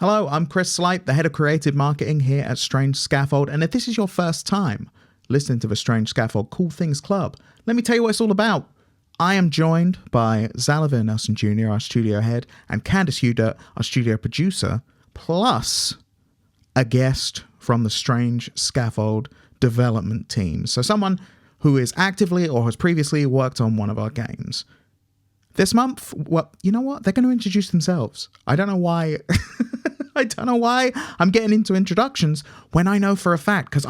Hello, I'm Chris Slight, the head of creative marketing here at Strange Scaffold, and if this is your first time listening to the Strange Scaffold Cool Things Club, let me tell you what it's all about. I am joined by Xalavier Nelson Jr., our studio head, and Candace Hudert, our studio producer, plus a guest from the Strange Scaffold development team. So someone who is actively or has previously worked on one of our games. This month, well, you know what? They're going to introduce themselves. I don't know why. I don't know why I'm getting into introductions when I know for a fact, because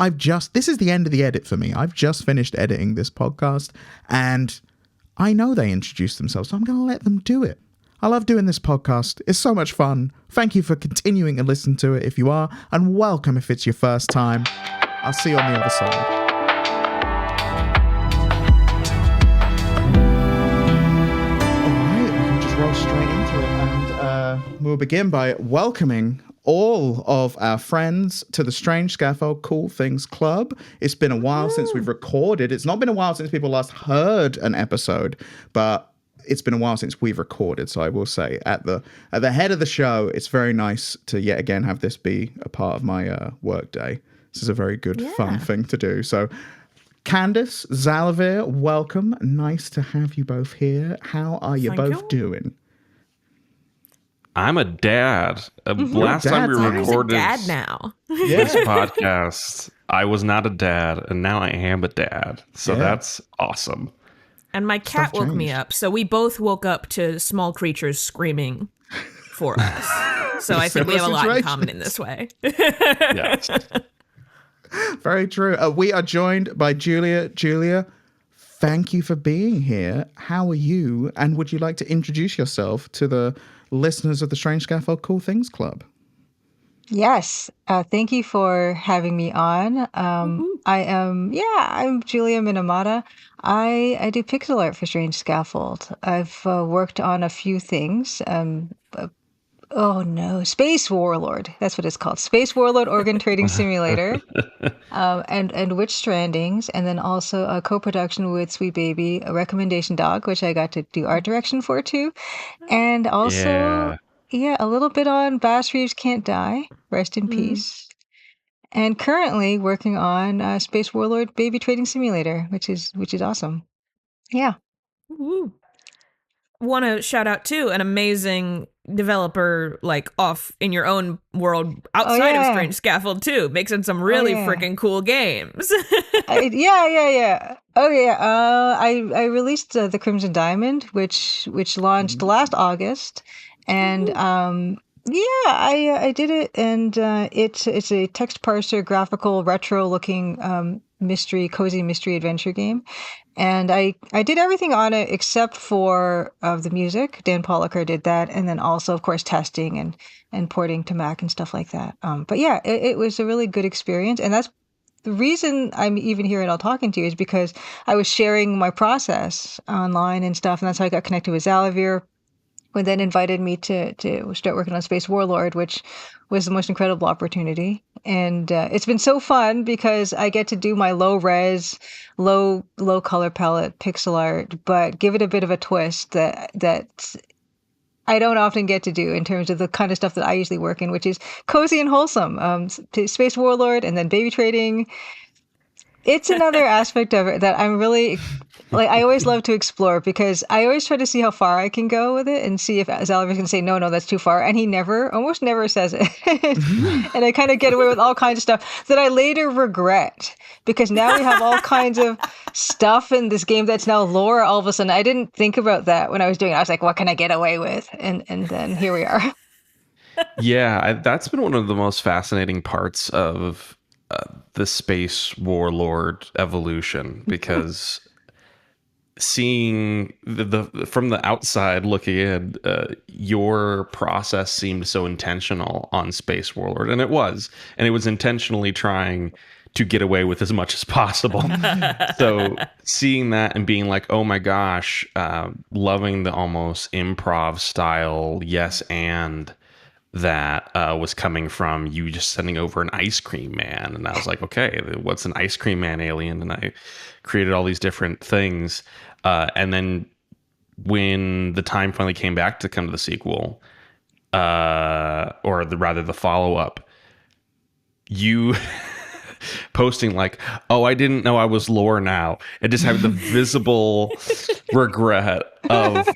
this is the end of the edit for me. I've just finished editing this podcast and I know they introduced themselves, so I'm going to let them do it. I love doing this podcast. It's so much fun. Thank you for continuing to listen to it if you are, and welcome if it's your first time. I'll see you on the other side. Roll straight into it, and we'll begin by welcoming all of our friends to the Strange Scaffold Cool Things Club. It's been a while since we've recorded. It's not been a while since people last heard an episode, but it's been a while since we've recorded. So I will say, at the head of the show, it's very nice to yet again have this be a part of my work day. This is a very good, fun thing to do. So Candace, Xalavier, welcome. Nice to have you both here. How are you both doing? I'm a dad. Last time we recorded dad now. this podcast, I was not a dad, and now I am a dad. So that's awesome. And my cat woke me up, so we both woke up to small creatures screaming for us. So I think we have a lot in common in this way. Yes. Very true. We are joined by Julia. Julia, thank you for being here. How are you? And would you like to introduce yourself to the listeners of the Strange Scaffold Cool Things Club? Yes. Thank you for having me on. I'm Julia Minamata. I do pixel art for Strange Scaffold. I've worked on a few things. Space Warlord. That's what it's called. Space Warlord Organ Trading Simulator. And Witch Strandings. And then also a co-production with Sweet Baby, a recommendation dog, which I got to do art direction for too. And also, a little bit on Bass Reeves Can't Die. Rest in peace. And currently working on Space Warlord Baby Trading Simulator, which is awesome. Yeah. Woo. Want to shout out too an amazing developer, like off in your own world outside of Strange Scaffold too, making some really freaking cool games. I released the Crimson Diamond, which launched last August, and I did it, and it's a text parser, graphical, retro looking cozy mystery adventure game. And I did everything on it except for the music. Dan Pollicker did that. And then also, of course, testing and porting to Mac and stuff like that. It was a really good experience. And that's the reason I'm even here and all talking to you is because I was sharing my process online and stuff. And that's how I got connected with Xalavier, who then invited me to start working on Space Warlord, which was the most incredible opportunity. And it's been so fun because I get to do my low-res, low color palette pixel art, but give it a bit of a twist that I don't often get to do in terms of the kind of stuff that I usually work in, which is cozy and wholesome. Space Warlord and then baby trading. It's another aspect of it that I'm really... I always love to explore because I always try to see how far I can go with it and see if Xalavier can say, no, that's too far. And he almost never says it. And I kind of get away with all kinds of stuff that I later regret because now we have all kinds of stuff in this game that's now lore all of a sudden. I didn't think about that when I was doing it. I was like, what can I get away with? And then here we are. That's been one of the most fascinating parts of the Space Warlord evolution because... seeing the from the outside looking in, your process seemed so intentional on Space Warlord, and it was intentionally trying to get away with as much as possible. So seeing that and being like, oh my gosh, loving the almost improv style, yes, and that was coming from you just sending over an ice cream man, and I was like, okay, what's an ice cream man alien? And I created all these different things. And then when the time finally came back to come to the sequel, rather the follow-up, you posting like, oh, I didn't know I was lore now, and just having the visible regret of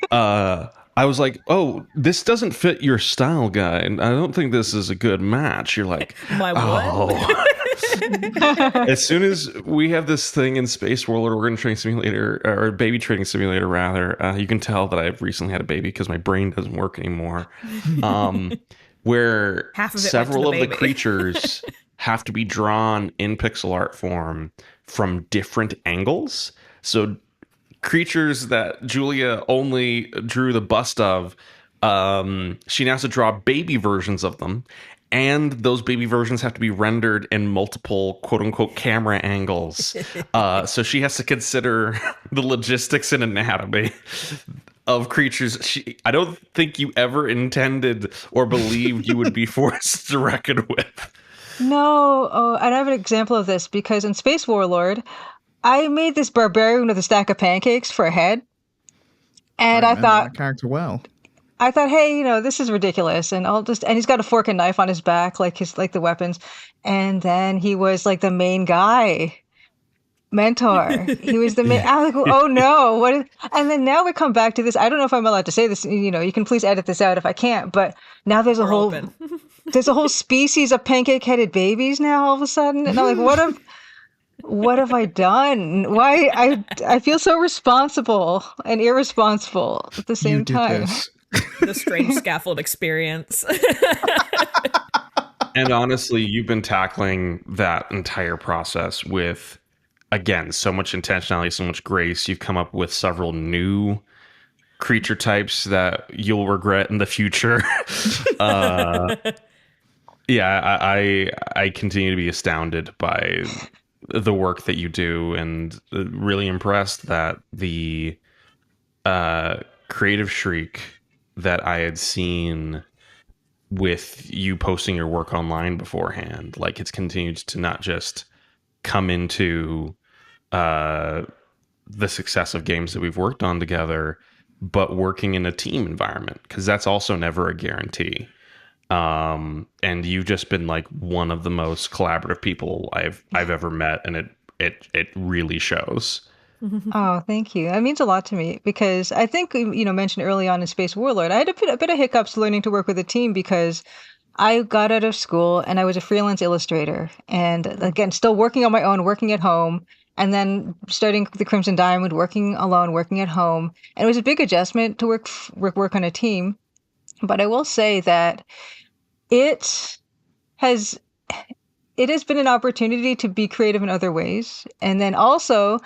I was like, oh, this doesn't fit your style, guy, and I don't think this is a good match. You're like, My oh. what? As soon as we have this thing in Space World Organ Training Simulator, or Baby Training Simulator rather, you can tell that I've recently had a baby because my brain doesn't work anymore. Where Half of it several went to of the the baby. creatures have to be drawn in pixel art form from different angles. So creatures that Julia only drew the bust of, she now has to draw baby versions of them. And those baby versions have to be rendered in multiple quote unquote camera angles. So she has to consider the logistics and anatomy of creatures I don't think you ever intended or believed you would be forced to reckon with. No, oh, and I have an example of this because in Space Warlord, I made this barbarian with a stack of pancakes for a head, and I remember that character well. I thought, hey, this is ridiculous, and and he's got a fork and knife on his back, like the weapons, and then he was like the main guy. Mentor. He was the main. I was like, oh no, what is? And then now we come back to this. I don't know if I'm allowed to say this. You can please edit this out if I can't. But now there's a whole Open. there's a whole species of pancake-headed babies now. All of a sudden, and I'm like, what have I done? Why I feel so responsible and irresponsible at the same time. The Strange Scaffold experience. And honestly, you've been tackling that entire process with, again, so much intentionality, so much grace. You've come up with several new creature types that you'll regret in the future. I continue to be astounded by the work that you do, and really impressed that the creative shriek that I had seen with you posting your work online beforehand, like, it's continued to not just come into the success of games that we've worked on together, but working in a team environment, because that's also never a guarantee. And you've just been like one of the most collaborative people I've ever met, and it really shows. Oh, thank you. That means a lot to me because I think, mentioned early on in Space Warlord, I had a bit of hiccups learning to work with a team because I got out of school and I was a freelance illustrator. And again, still working on my own, working at home, and then starting the Crimson Diamond, working alone, working at home. And it was a big adjustment to work on a team. But I will say that it has been an opportunity to be creative in other ways. And then also,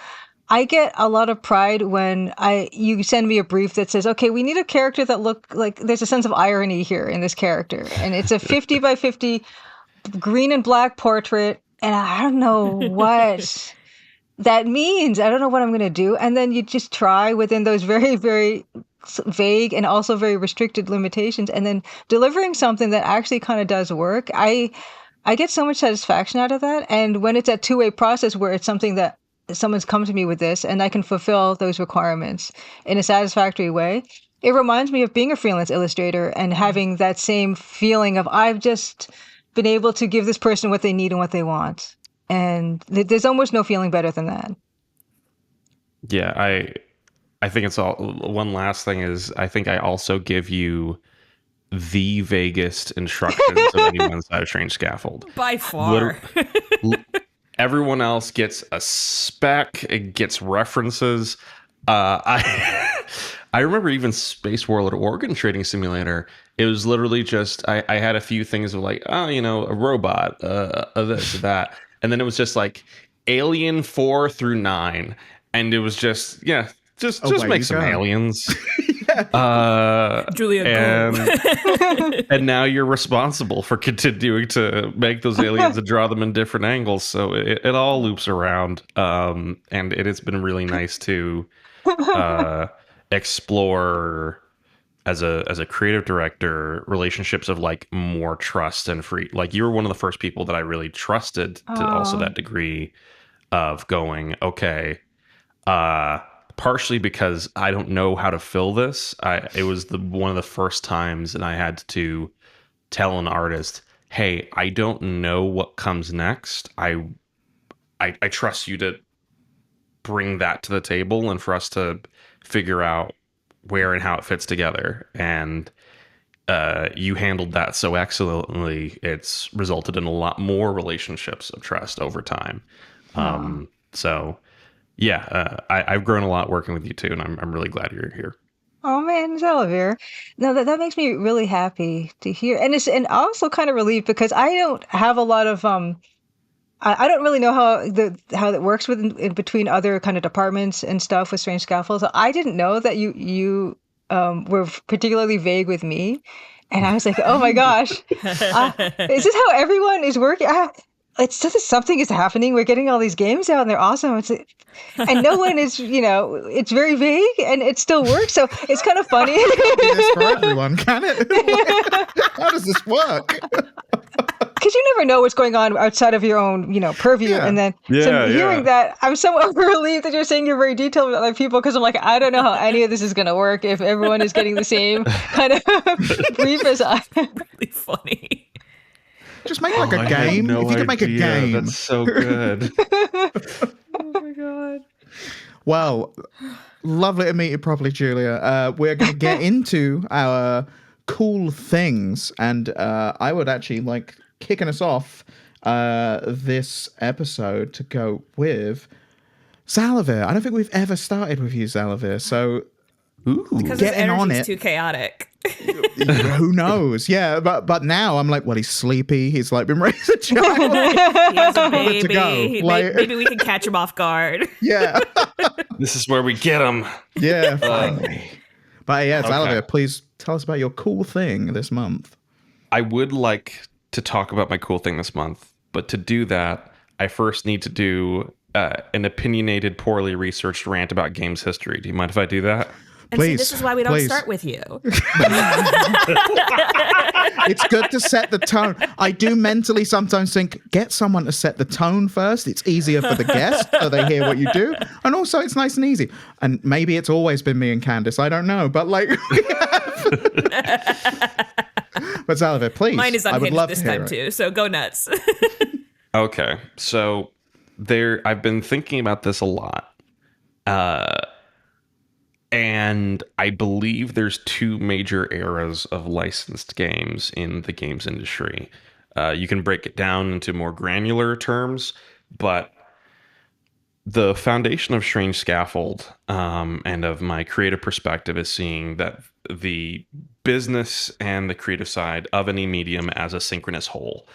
I get a lot of pride when you send me a brief that says, okay, we need a character that look like there's a sense of irony here in this character. And it's a 50 by 50 green and black portrait. And I don't know what that means. I don't know what I'm going to do. And then you just try within those very, very vague and also very restricted limitations, and then delivering something that actually kind of does work. I get so much satisfaction out of that. And when it's a two-way process where it's something that someone's come to me with this and I can fulfill those requirements in a satisfactory way, it reminds me of being a freelance illustrator and having that same feeling of I've just been able to give this person what they need and what they want. And there's almost no feeling better than that. Yeah, I think it's all. One last thing is, I think I also give you the vaguest instructions of anyone inside of Strange Scaffold. By far. Everyone else gets a spec, it gets references. I remember even Space World Organ Trading Simulator. It was literally just I had a few things of like, a robot, this, that, and then it was just like Alien 4 through 9, and it was just just make some aliens. Julia, and now you're responsible for continuing to make those aliens and draw them in different angles. So it all loops around. And it has been really nice to explore as a creative director relationships of like more trust and free. Like, you were one of the first people that I really trusted to also that degree of going, okay, partially because I don't know how to fill this. It was one of the first times that I had to tell an artist, hey, I don't know what comes next. I trust you to bring that to the table and for us to figure out where and how it fits together. And you handled that so excellently. It's resulted in a lot more relationships of trust over time. So yeah, I've grown a lot working with you too, and I'm really glad you're here. Oh man, Xalavier. No, that makes me really happy to hear. And also kind of relieved because I don't have a lot of I don't really know how that works with in between other kind of departments and stuff with Strange Scaffold. So I didn't know that you were particularly vague with me, and I was like, oh my gosh, is this how everyone is working? It's just something is happening. We're getting all these games out, and they're awesome. And no one is, it's very vague, and it still works. So it's kind of funny. Do this for everyone, can it? How does this work? Because you never know what's going on outside of your own, purview. Yeah. And then hearing that, I'm somewhat relieved that you're saying you're very detailed with other people, because I'm like, I don't know how any of this is going to work if everyone is getting the same kind of brief as I am. Really funny. Just make like a game. No if you could make a idea. game. That's so good. Oh my god. Well, lovely to meet you properly, Julia. We're going to get into our cool things. And I would actually like kicking us off this episode to go with Xalavier. I don't think we've ever started with you, Xalavier. So Because his getting on energy's it. too chaotic. Who knows? Yeah, but now I'm like, well, he's sleepy. He's like been raised a child. He has a Good to baby. go. Like- Maybe we can catch him off guard. Yeah, This is where we get them. yeah. Finally. But yeah, Xalavier, Okay. please tell us about your cool thing this month. I would like to talk about my cool thing this month, but to do that, I first need to do an opinionated, poorly researched rant about games history. Do you mind if I do that? And see, Please, this is why we don't please. start with you. It's good to set the tone. I do mentally sometimes think, get someone to set the tone first. It's easier for the guest so they hear what you do. And also it's nice and easy. And maybe it's always been me and Candace. I don't know. But like, but Xalavier, please. Mine is I would unhinged love this to hear time it. too, so go nuts. Okay, so I've been thinking about this a lot. And I believe there's two major eras of licensed games in the games industry. You can break it down into more granular terms, but the foundation of Strange Scaffold and of my creative perspective is seeing that the business and the creative side of any medium as a synchronous whole.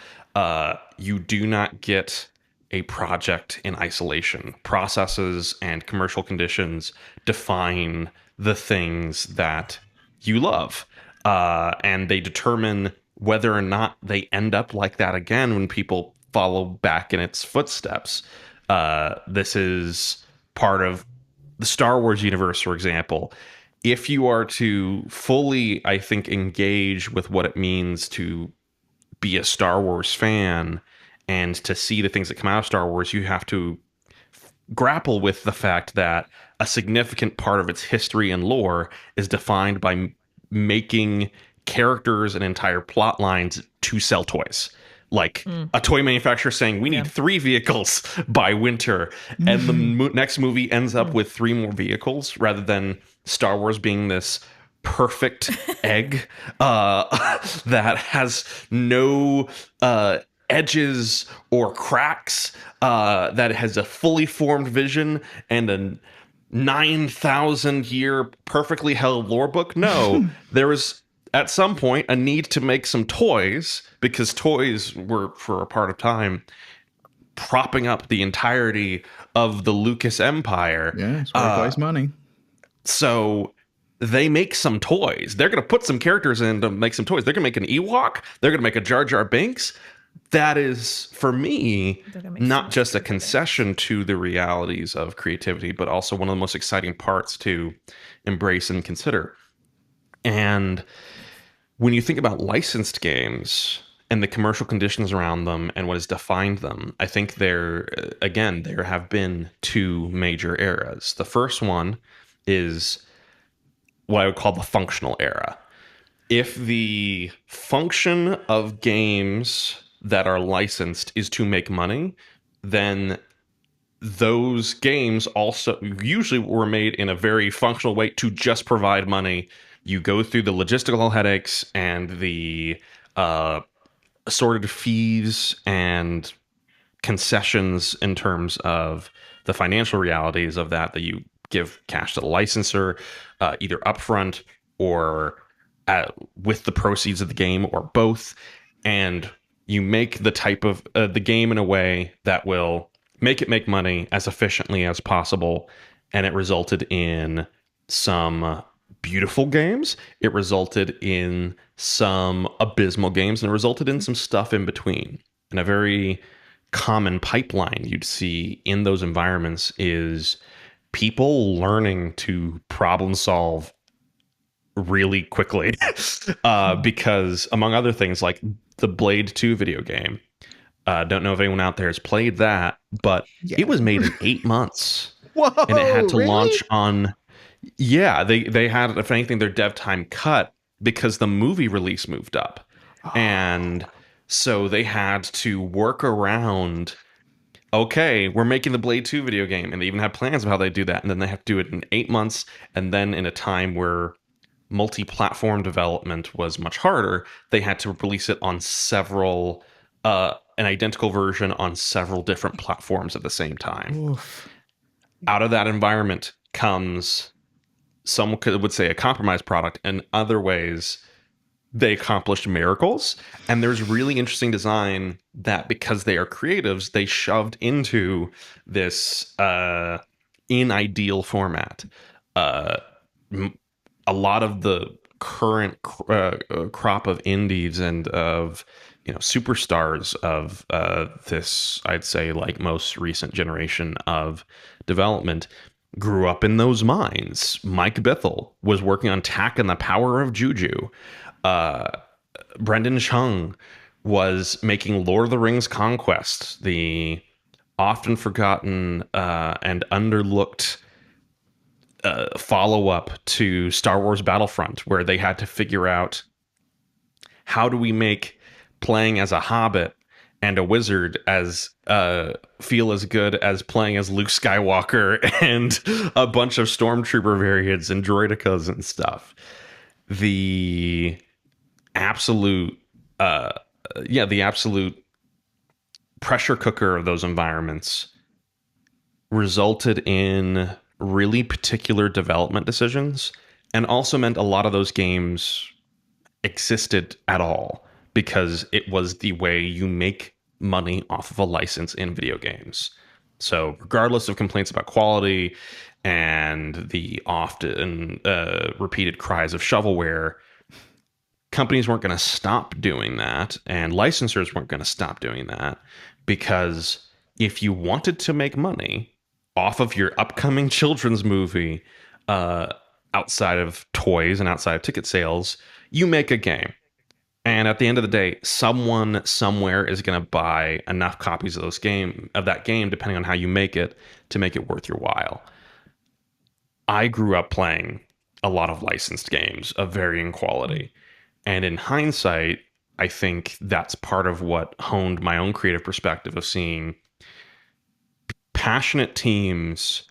You do not get a project in isolation. Processes and commercial conditions define the things that you love. And they determine whether or not they end up like that again when people follow back in its footsteps. This is part of the Star Wars universe, for example. If you are to fully, I think, engage with what it means to be a Star Wars fan and to see the things that come out of Star Wars, you have to grapple with the fact that a significant part of its history and lore is defined by making characters and entire plot lines to sell toys. Like a toy manufacturer saying, we need 3 vehicles by winter. And the next movie ends up with 3 more vehicles rather than Star Wars being this perfect egg that has no edges or cracks, that has a fully formed vision and a 9,000 year perfectly held lore book. No, there was at some point a need to make some toys because toys were for a part of time propping up the entirety of the Lucas Empire. Yeah, it's where it goes money. So they make some toys. They're going to put some characters in to make some toys. They're going to make an Ewok. They're going to make a Jar Jar Binks. That is, for me, not just a concession to the realities of creativity, but also one of the most exciting parts to embrace and consider. And when you think about licensed games, and the commercial conditions around them and what has defined them, I think there have been two major eras. The first one is what I would call the functional era. If the function of games that are licensed is to make money, then those games also usually were made in a very functional way to just provide money. You go through the logistical headaches and the assorted fees and concessions in terms of the financial realities of that you give cash to the licensor, either upfront or with the proceeds of the game, or both. And you make the type of the game in a way that will make it make money as efficiently as possible. And it resulted in some beautiful games. It resulted in some abysmal games, and it resulted in some stuff in between. And a very common pipeline you'd see in those environments is people learning to problem solve really quickly because, among other things, like the Blade 2 video game. Don't know if anyone out there has played that, but it was made in 8 months. Whoa, and it had to really? launch on... Yeah, they had, if anything, their dev time cut because the movie release moved up. And so they had to work around, okay, we're making the Blade 2 video game, and they even have plans of how they do that. And then they have to do it in 8 months. And then in a time where multi-platform development was much harder, they had to release it on several, an identical version on several different platforms at the same time. Oof. Out of that environment comes, some would say, a compromised product. In other ways, they accomplished miracles. And there's really interesting design that, because they are creatives, they shoved into this in-ideal format. A lot of the current crop of indies and of superstars of this, I'd say, like most recent generation of development, grew up in those minds. Mike Bithell was working on Tak and the Power of Juju. Brendan Chung was making Lord of the Rings Conquest, the often forgotten and underlooked follow-up to Star Wars Battlefront, where they had to figure out, how do we make playing as a hobbit and a wizard as feel as good as playing as Luke Skywalker and a bunch of stormtrooper variants and droidicas and stuff. The absolute pressure cooker of those environments resulted in really particular development decisions, and also meant a lot of those games existed at all because it was the way you make money off of a license in video games. So regardless of complaints about quality and the often repeated cries of shovelware, companies weren't going to stop doing that, and licensors weren't going to stop doing that, because if you wanted to make money off of your upcoming children's movie, outside of toys and outside of ticket sales, you make a game. And at the end of the day, someone somewhere is going to buy enough copies of that game, depending on how you make it, to make it worth your while. I grew up playing a lot of licensed games of varying quality. And in hindsight, I think that's part of what honed my own creative perspective of seeing passionate teams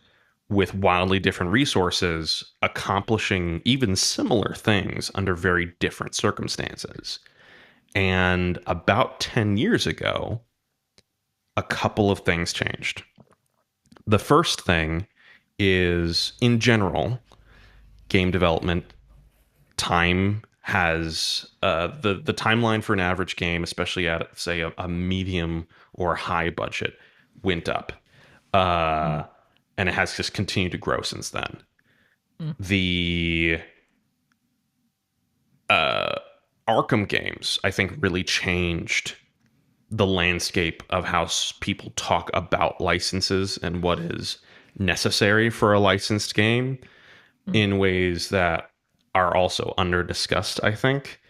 with wildly different resources accomplishing even similar things under very different circumstances. And about 10 years ago, a couple of things changed. The first thing is, in general, game development time has the timeline for an average game, especially at, say, a medium or high budget, went up. And it has just continued to grow since then. The Arkham games, I think, really changed the landscape of how people talk about licenses and what is necessary for a licensed game in ways that are also under discussed, I think.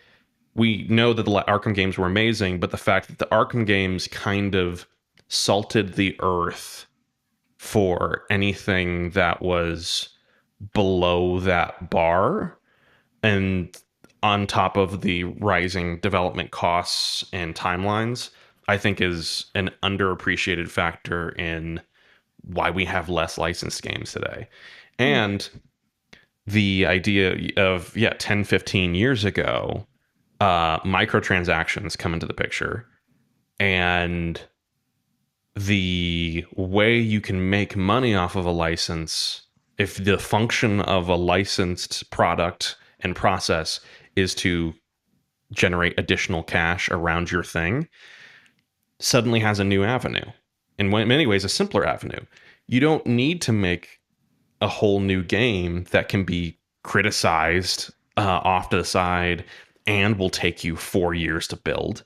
we know that the Arkham games were amazing, but the fact that the Arkham games kind of salted the earth for anything that was below that bar, and on top of the rising development costs and timelines, I think is an underappreciated factor in why we have less licensed games today. And the idea of 10, 15 years ago, microtransactions come into the picture, and the way you can make money off of a license, if the function of a licensed product and process is to generate additional cash around your thing, suddenly has a new avenue. In many ways, a simpler avenue. You don't need to make a whole new game that can be criticized off to the side and will take you 4 years to build.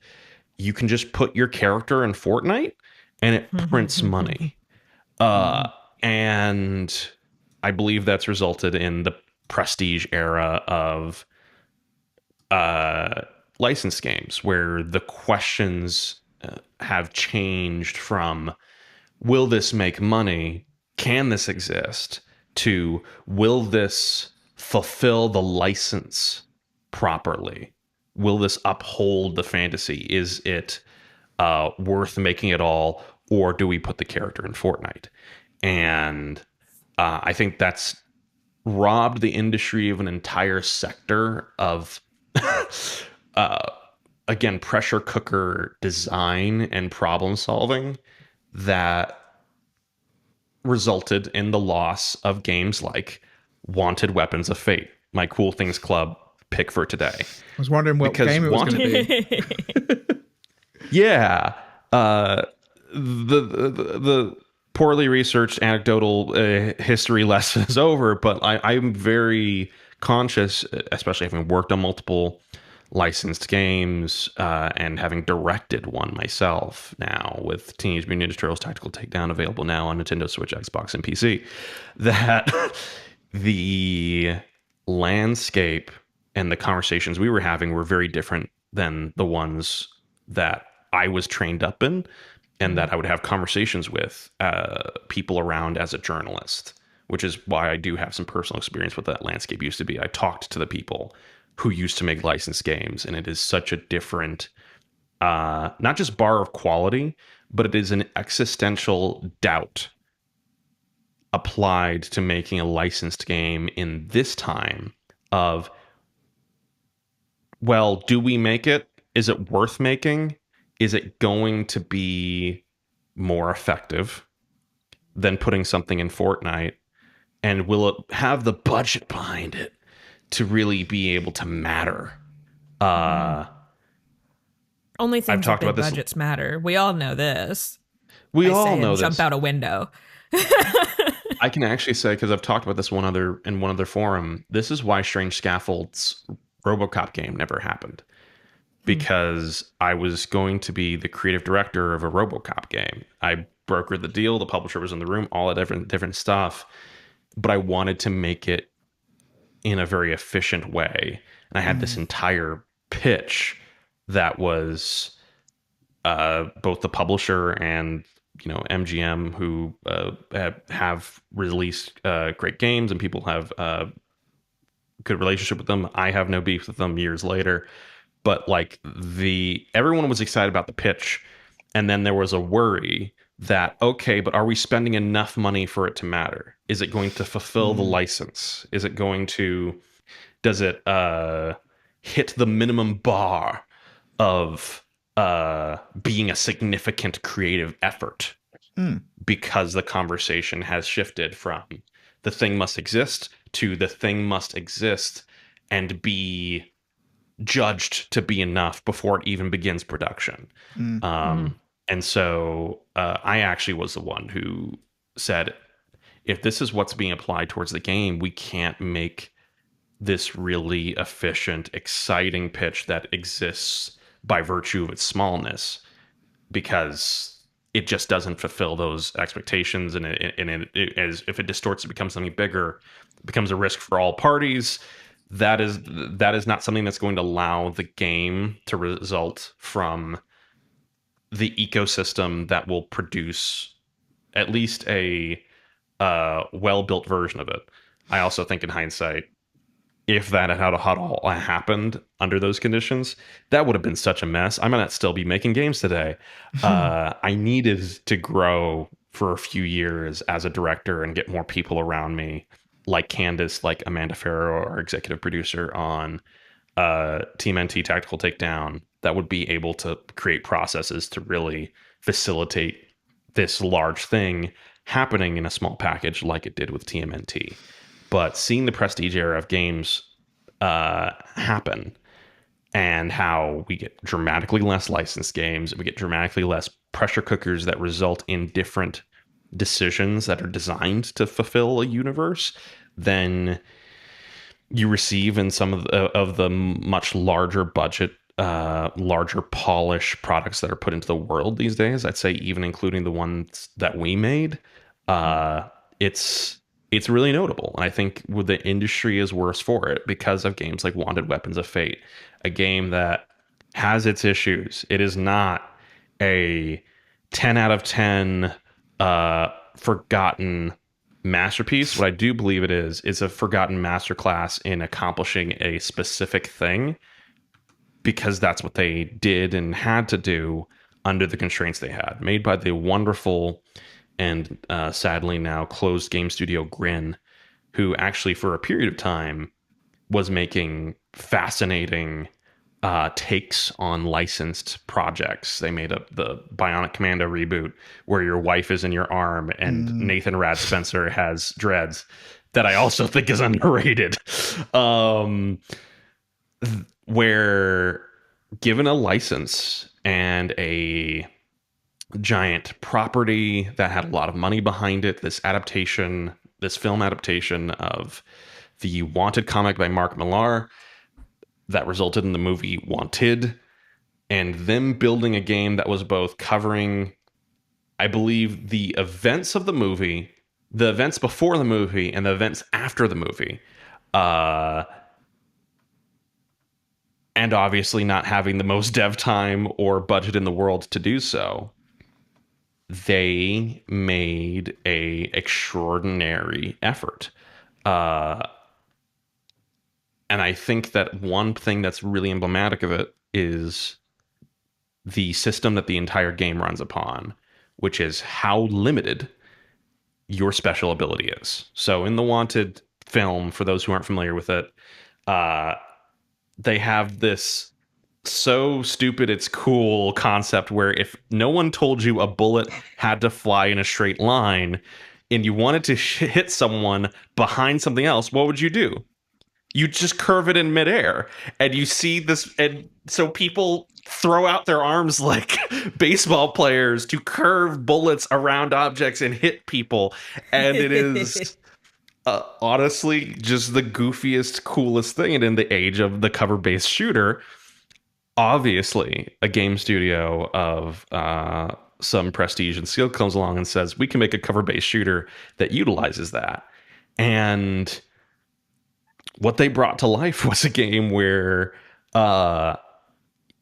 You can just put your character in Fortnite and it prints money. And I believe that's resulted in the prestige era of licensed games, where the questions have changed from, will this make money? Can this exist? To, will this fulfill the license properly? Will this uphold the fantasy? Is it worth making it all? Or do we put the character in Fortnite? And I think that's robbed the industry of an entire sector of, again, pressure cooker design and problem solving that resulted in the loss of games like Wanted Weapons of Fate, my Cool Things Club pick for today. I was wondering what game it was going to be. Yeah. The poorly researched anecdotal history lesson is over, but I'm very conscious, especially having worked on multiple licensed games and having directed one myself now with Teenage Mutant Ninja Turtles Tactical Takedown available now on Nintendo Switch, Xbox, and PC, that the landscape and the conversations we were having were very different than the ones that I was trained up in and that I would have conversations with people around as a journalist, which is why I do have some personal experience with that landscape used to be. I talked to the people who used to make licensed games, and it is such a different, not just bar of quality, but it is an existential doubt applied to making a licensed game in this time of, well, do we make it? Is it worth making? Is it going to be more effective than putting something in Fortnite? And will it have the budget behind it to really be able to matter? Only things with big budgets matter. We all know this. We all know this. Jump out a window. I can actually say, because I've talked about this in one other forum, this is why Strange Scaffold's RoboCop game never happened. Because I was going to be the creative director of a RoboCop game. I brokered the deal. The publisher was in the room, all that different stuff. But I wanted to make it in a very efficient way. And I had this entire pitch that was both the publisher and MGM, who have released great games and people have good relationship with them. I have no beef with them years later. But like everyone was excited about the pitch, and then there was a worry that, okay, but are we spending enough money for it to matter? Is it going to fulfill the license? Is it going to, does it hit the minimum bar of being a significant creative effort? Because the conversation has shifted from the thing must exist to the thing must exist and be judged to be enough before it even begins production. And so I actually was the one who said, if this is what's being applied towards the game, we can't make this really efficient, exciting pitch that exists by virtue of its smallness, because it just doesn't fulfill those expectations. And if it distorts, it becomes something bigger, it becomes a risk for all parties. that is not something that's going to allow the game to result from the ecosystem that will produce at least a well-built version of it. I also think in hindsight, if that had all happened under those conditions, that would have been such a mess. I might not still be making games today. I needed to grow for a few years as a director and get more people around me, like Candace, like Amanda Farrow, our executive producer on Team NT Tactical Takedown, that would be able to create processes to really facilitate this large thing happening in a small package like it did with TMNT. But seeing the prestige era of games happen, and how we get dramatically less licensed games, we get dramatically less pressure cookers that result in different decisions that are designed to fulfill a universe than you receive in some of the much larger budget, larger polish products that are put into the world these days. I'd say even including the ones that we made, it's really notable. And I think the industry is worse for it because of games like Wanted Weapons of Fate, a game that has its issues. It is not a 10 out of 10 forgotten masterpiece. What I do believe it is a forgotten masterclass in accomplishing a specific thing, because that's what they did and had to do under the constraints they had, made by the wonderful and sadly now closed game studio Grin, who actually for a period of time was making fascinating takes on licensed projects. They made up the Bionic Commando reboot where your wife is in your arm and Nathan Rad Spencer has dreads, that I also think is underrated. Where given a license and a giant property that had a lot of money behind it, this film adaptation of the Wanted comic by Mark Millar that resulted in the movie Wanted, and them building a game that was both covering, I believe, the events of the movie, the events before the movie, and the events after the movie, and obviously not having the most dev time or budget in the world to do so. They made a extraordinary effort. And I think that one thing that's really emblematic of it is the system that the entire game runs upon, which is how limited your special ability is. So in the Wanted film, for those who aren't familiar with it, they have this so stupid it's cool concept where if no one told you a bullet had to fly in a straight line and you wanted to hit someone behind something else, what would you do? You just curve it in midair, and you see this, and so people throw out their arms like baseball players to curve bullets around objects and hit people, and it is honestly just the goofiest, coolest thing. And in the age of the cover-based shooter, obviously a game studio of some prestige and skill comes along and says, we can make a cover-based shooter that utilizes that. And what they brought to life was a game where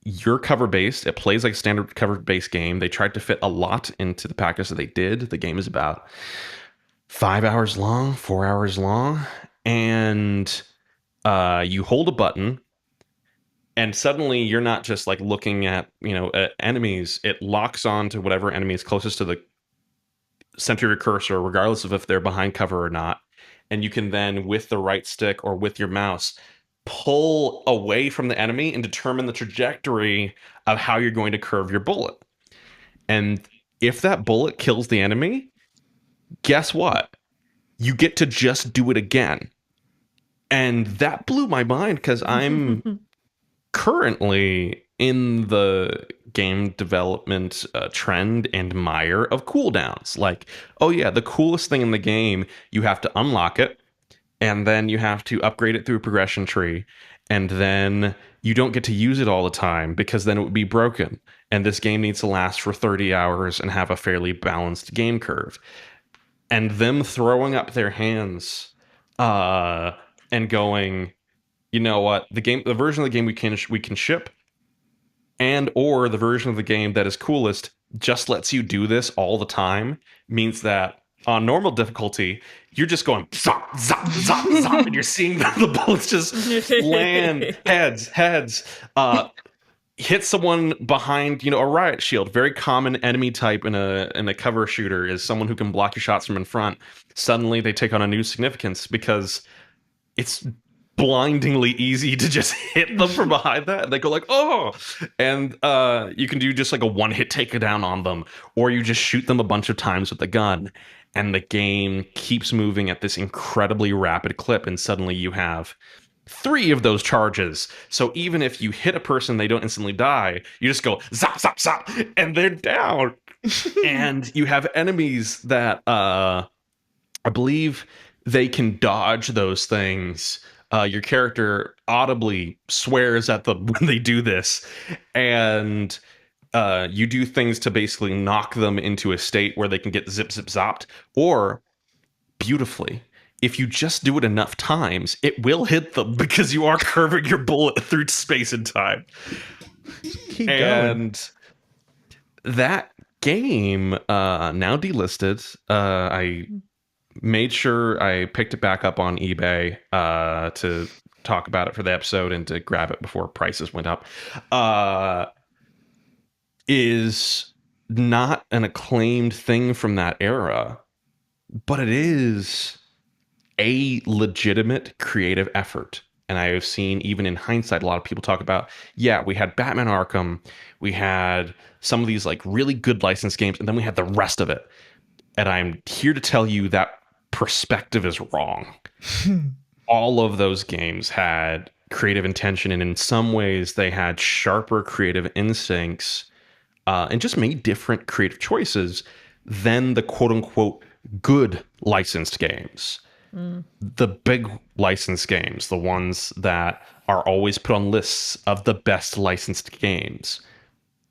you're cover-based. It plays like a standard cover-based game. They tried to fit a lot into the package that they did. The game is about 5 hours long, 4 hours long. And you hold a button, and suddenly you're not just like looking at, enemies. It locks on to whatever enemy is closest to the center of your cursor, regardless of if they're behind cover or not. And you can then, with the right stick or with your mouse, pull away from the enemy and determine the trajectory of how you're going to curve your bullet. And if that bullet kills the enemy, guess what? You get to just do it again. And that blew my mind, because I'm currently in the game development trend and mire of cooldowns. Like, oh yeah, the coolest thing in the game, you have to unlock it, and then you have to upgrade it through a progression tree, and then you don't get to use it all the time because then it would be broken. And this game needs to last for 30 hours and have a fairly balanced game curve. And them throwing up their hands and going, you know what, the version of the game we can ship, and or the version of the game that is coolest just lets you do this all the time, means that on normal difficulty, you're just going zop, zop, zop, zop, and you're seeing the bullets just land heads, hit someone behind, a riot shield. Very common enemy type in a cover shooter is someone who can block your shots from in front. Suddenly they take on a new significance because it's blindingly easy to just hit them from behind that, and they go like, oh, and you can do just like a one-hit takedown on them, or you just shoot them a bunch of times with the gun, and the game keeps moving at this incredibly rapid clip, and suddenly you have 3 of those charges. So even if you hit a person, they don't instantly die, you just go zap, zap, zap, and they're down. And you have enemies that I believe they can dodge those things. Your character audibly swears at them when they do this, and you do things to basically knock them into a state where they can get zip, zip, zopped. Or, beautifully, if you just do it enough times, it will hit them because you are curving your bullet through space and time. Keep and going. That game, now delisted, I made sure I picked it back up on eBay to talk about it for the episode and to grab it before prices went up, is not an acclaimed thing from that era, but it is a legitimate creative effort. And I have seen, even in hindsight, a lot of people talk about, yeah, we had Batman Arkham, we had some of these like really good licensed games, and then we had the rest of it. And I'm here to tell you that perspective is wrong. All of those games had creative intention, and in some ways they had sharper creative instincts, and just made different creative choices than the quote-unquote good licensed games. The big licensed games, the ones that are always put on lists of the best licensed games.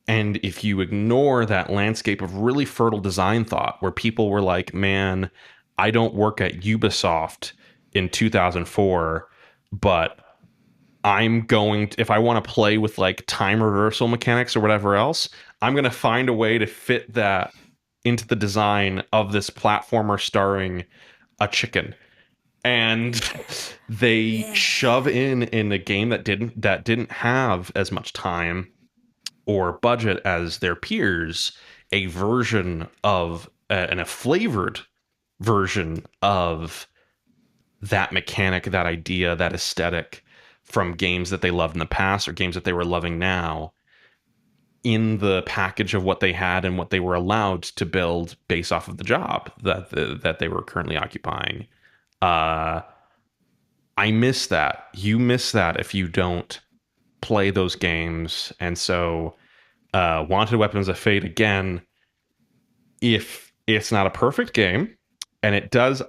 And if you ignore that landscape of really fertile design thought, where people were like, man, I don't work at Ubisoft in 2004, but I'm going to, if I want to play with like time reversal mechanics or whatever else, I'm going to find a way to fit that into the design of this platformer starring a chicken. And they shove in a game that didn't have as much time or budget as their peers, a version of and a flavored version of that mechanic, that idea, that aesthetic from games that they loved in the past or games that they were loving now, in the package of what they had and what they were allowed to build based off of the job that they were currently occupying. I miss that. You miss that if you don't play those games. And so Wanted Weapons of Fate, again, if it's not a perfect game, and it does,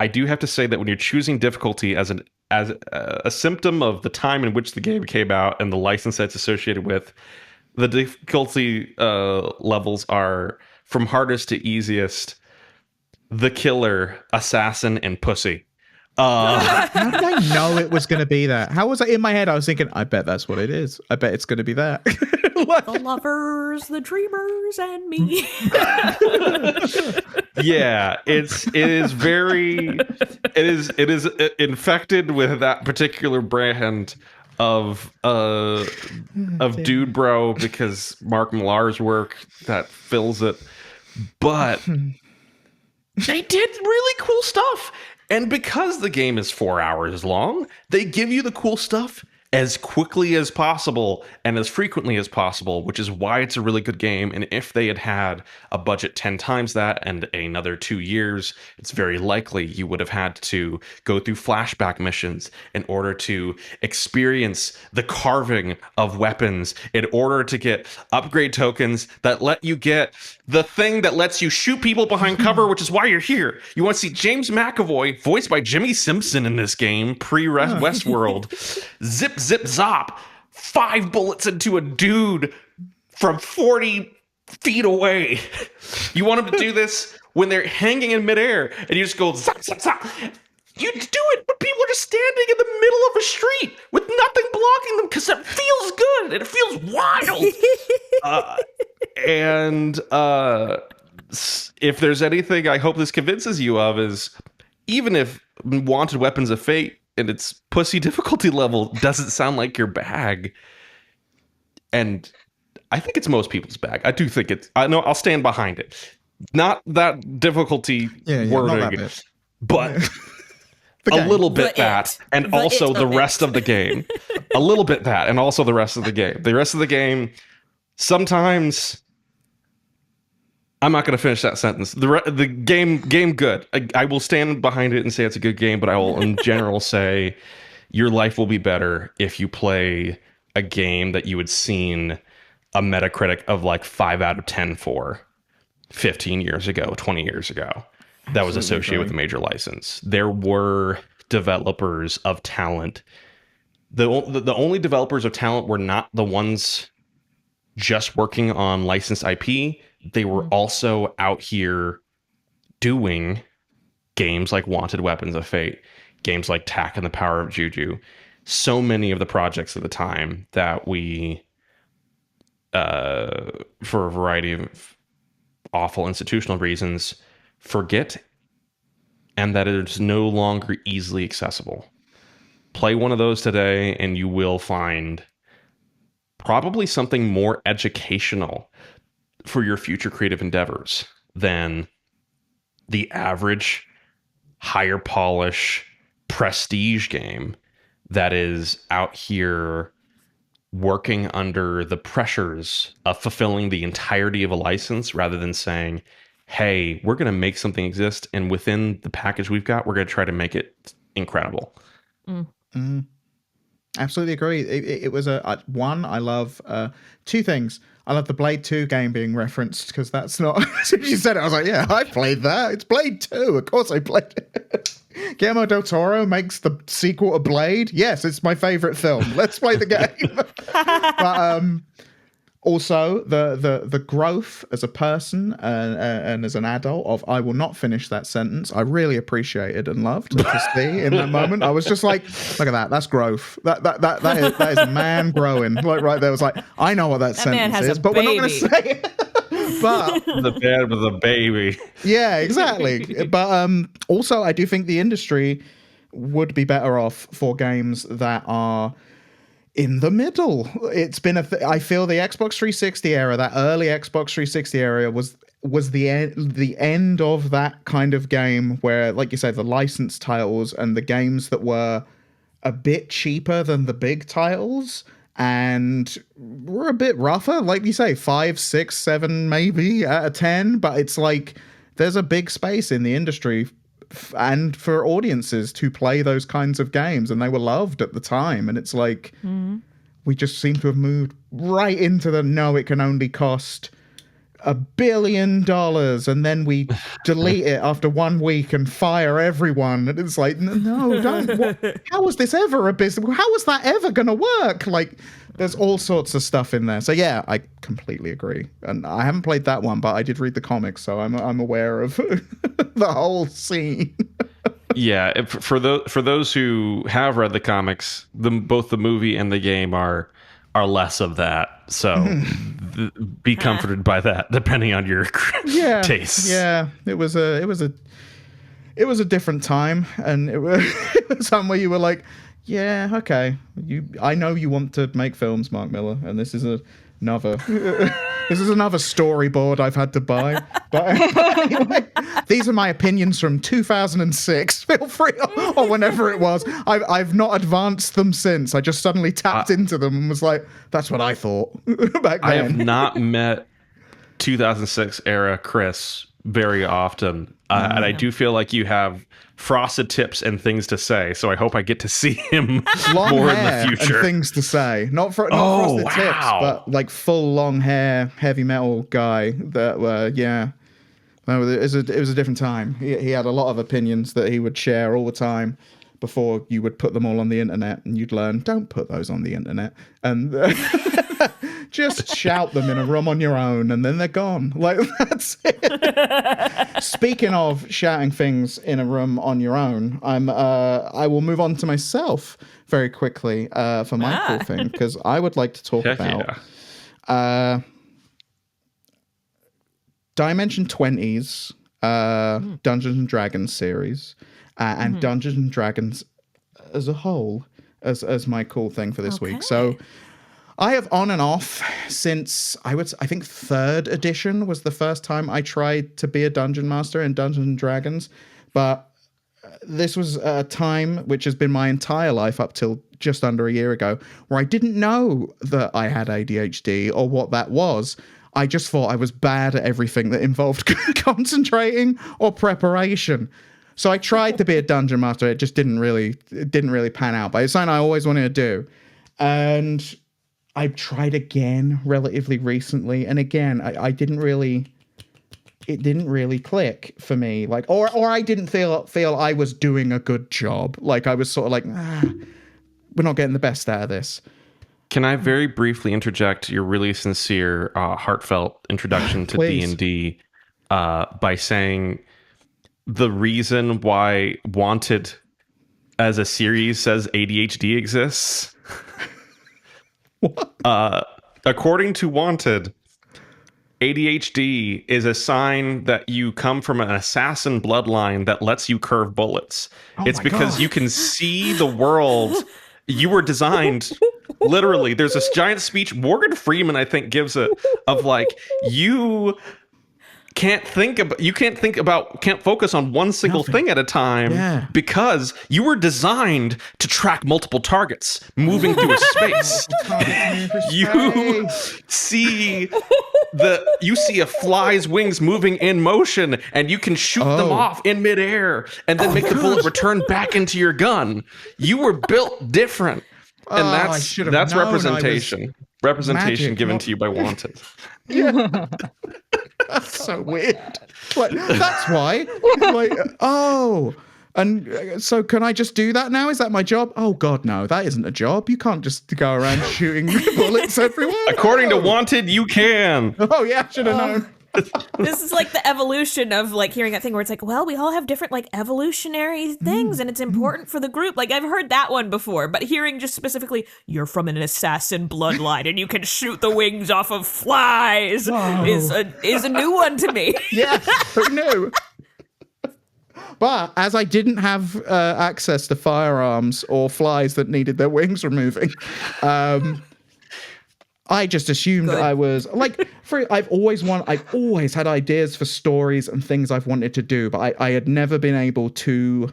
I do have to say that when you're choosing difficulty as a symptom of the time in which the game came out and the license that's associated with, the difficulty levels are from hardest to easiest: the killer, assassin, and pussy. How did I know it was going to be that? How was I in my head? I was thinking, I bet that's what it is. I bet it's going to be that. The lovers, the dreamers, and me. Yeah, it is infected with that particular brand of dude bro, because Mark Millar's work that fills it. But they did really cool stuff. And because the game is 4 hours long, they give you the cool stuff as quickly as possible and as frequently as possible, which is why it's a really good game. And if they had had a budget 10 times that and another 2 years, it's very likely you would have had to go through flashback missions in order to experience the carving of weapons, in order to get upgrade tokens that let you get the thing that lets you shoot people behind cover, which is why you're here. You want to see James McAvoy, voiced by Jimmy Simpson in this game, pre-Westworld, zip, zip, zop, 5 bullets into a dude from 40 feet away. You want him to do this when they're hanging in midair, and you just go zap, zap, zap. You do it when people are just standing in the middle of a street with nothing blocking them because it feels good and it feels wild. If there's anything I hope this convinces you of is, even if Wanted Weapons of Fate and its pussy difficulty level doesn't sound like your bag, and I think it's most people's bag. I do think it's. I know I'll stand behind it. Not that difficulty wording, not that bit. But a little bit that, and also the rest of the game. A little bit that, and also the rest of the game. The rest of the game, sometimes. I'm not going to finish that sentence. The game good. I will stand behind it and say it's a good game, but I will in general say your life will be better if you play a game that you had seen a Metacritic of like 5 out of 10 for 15 years ago, 20 years ago. That was associated with a major license. There were developers of talent. The only developers of talent were not the ones just working on licensed IP. They were also out here doing games like Wanted Weapons of Fate, games like Tak and the Power of Juju. So many of the projects at the time that we, for a variety of awful institutional reasons, forget, and that it's no longer easily accessible. Play one of those today and you will find probably something more educational for your future creative endeavors than the average higher polish prestige game that is out here working under the pressures of fulfilling the entirety of a license rather than saying, hey, we're going to make something exist, and within the package we've got, we're going to try to make it incredible. Absolutely agree. It was one. I love two things. I love the Blade 2 game being referenced because that's not. As soon as you said it, I was like, yeah, I played that. It's Blade 2. Of course I played it. Guillermo del Toro makes the sequel to Blade. Yes, it's my favorite film. Let's play the game. But also the growth as a person and as an adult of I will not finish that sentence. I really appreciated and loved to see in that moment. I was just like, look at that. That's growth. That is a man growing. Like right there was like, I know what that sentence is, but we're not going to say it. But the man with a baby. Yeah, exactly. But also I do think the industry would be better off for games that are in the middle. It's been I feel the Xbox 360 era, that early Xbox 360 era was the end of that kind of game where, like you say, the licensed titles and the games that were a bit cheaper than the big titles and were a bit rougher, like you say, 5, 6, 7 maybe out of 10, but it's like there's a big space in the industry and for audiences to play those kinds of games, and they were loved at the time. And it's like we just seem to have moved right into the no, it can only cost $1 billion, and then we delete it after 1 week and fire everyone. And it's like, no, don't. How was this ever a business? How was that ever going to work? Like, there's all sorts of stuff in there. So yeah, I completely agree. And I haven't played that one, but I did read the comics, so I'm aware of the whole scene. Yeah, for those who have read the comics, both the movie and the game are less of that. So be comforted by that, depending on your tastes. Yeah, it was a different time, and it was something where you were like, yeah, okay, I know you want to make films, Mark Miller, and this is another storyboard I've had to buy. But anyway, these are my opinions from 2006. Feel free, or whenever it was. I've not advanced them since. I just suddenly tapped into them and was like, that's what I thought back then. I have not met 2006 era Chris very often, and I do feel like you have frosted tips and things to say, so I hope I get to see him more in the future. And things to say, not frosted tips, but like full long hair, heavy metal guy. That yeah, no, it was a different time. He had a lot of opinions that he would share all the time before you would put them all on the internet, and you'd learn don't put those on the internet. And Just shout them in a room on your own, and then they're gone. Like, that's it. Speaking of shouting things in a room on your own, I will move on to myself very quickly for my cool thing, because I would like to talk about Dimension 20's Dungeons and Dragons series and Dungeons and Dragons as a whole as my cool thing for this week. So I have on and off since I think 3rd edition was the first time I tried to be a dungeon master in Dungeons and Dragons, but this was a time which has been my entire life up till just under a year ago, where I didn't know that I had ADHD or what that was. I just thought I was bad at everything that involved concentrating or preparation. So I tried to be a dungeon master. It just didn't really pan out. But it's something I always wanted to do. And I tried again relatively recently. And again, it didn't really click for me. Like, or I didn't feel I was doing a good job. Like, I was sort of like, we're not getting the best out of this. Can I very briefly interject your really sincere, heartfelt introduction to D&D by saying the reason why Wanted as a series says ADHD exists? What? According to Wanted, ADHD is a sign that you come from an assassin bloodline that lets you curve bullets. It's because you can see the world. You were designed, literally, there's this giant speech Morgan Freeman, I think, gives it, of like, you can't focus on one single thing at a time because you were designed to track multiple targets moving through a space. You see a fly's wings moving in motion, and you can shoot them off in midair and then make the bullet return back into your gun. You were built different. And that's representation. Representation given to you by Wanted. Yeah. That's so weird. Like, that's why. Like, and so can I just do that now? Is that my job? Oh, God, no, that isn't a job. You can't just go around shooting bullets everywhere. According to Wanted, you can. Oh, yeah, I should have known. This is like the evolution of like hearing that thing where it's like, well, we all have different like evolutionary things and it's important for the group. Like, I've heard that one before, but hearing just specifically, you're from an assassin bloodline and you can shoot the wings off of flies is a new one to me. Yeah, who knew? But as I didn't have access to firearms or flies that needed their wings removing, I just assumed I was like, I've always had ideas for stories and things I've wanted to do, but I had never been able to,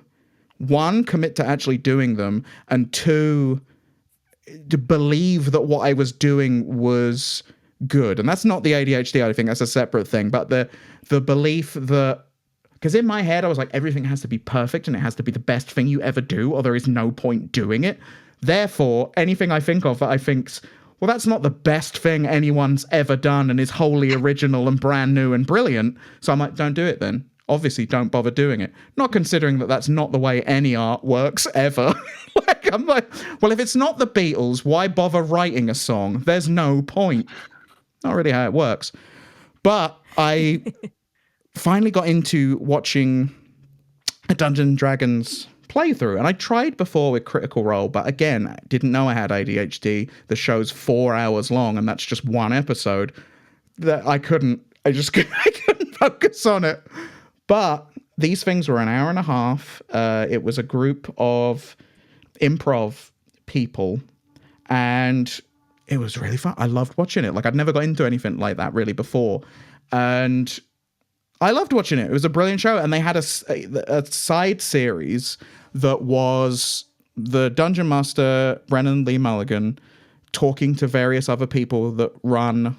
one, commit to actually doing them, and two, to believe that what I was doing was good. And that's not the ADHD, I think that's a separate thing, but the belief that, because in my head I was like, everything has to be perfect and it has to be the best thing you ever do, or there is no point doing it. Therefore, anything I think of that I think's, well, that's not the best thing anyone's ever done and is wholly original and brand new and brilliant. So I'm like, don't do it then. Obviously, don't bother doing it. Not considering that that's not the way any art works ever. I'm like, well, if it's not the Beatles, why bother writing a song? There's no point. Not really how it works. But I finally got into watching a Dungeons & Dragons playthrough, and I tried before with Critical Role, but again, didn't know I had ADHD. The show's 4 hours long, and that's just one episode. That I couldn't focus on it. But these things were an hour and a half. It was a group of improv people, and it was really fun. I loved watching it. Like, I'd never got into anything like that really before, and I loved watching it. It was a brilliant show, and they had a side series that was the Dungeon Master, Brennan Lee Mulligan, talking to various other people that run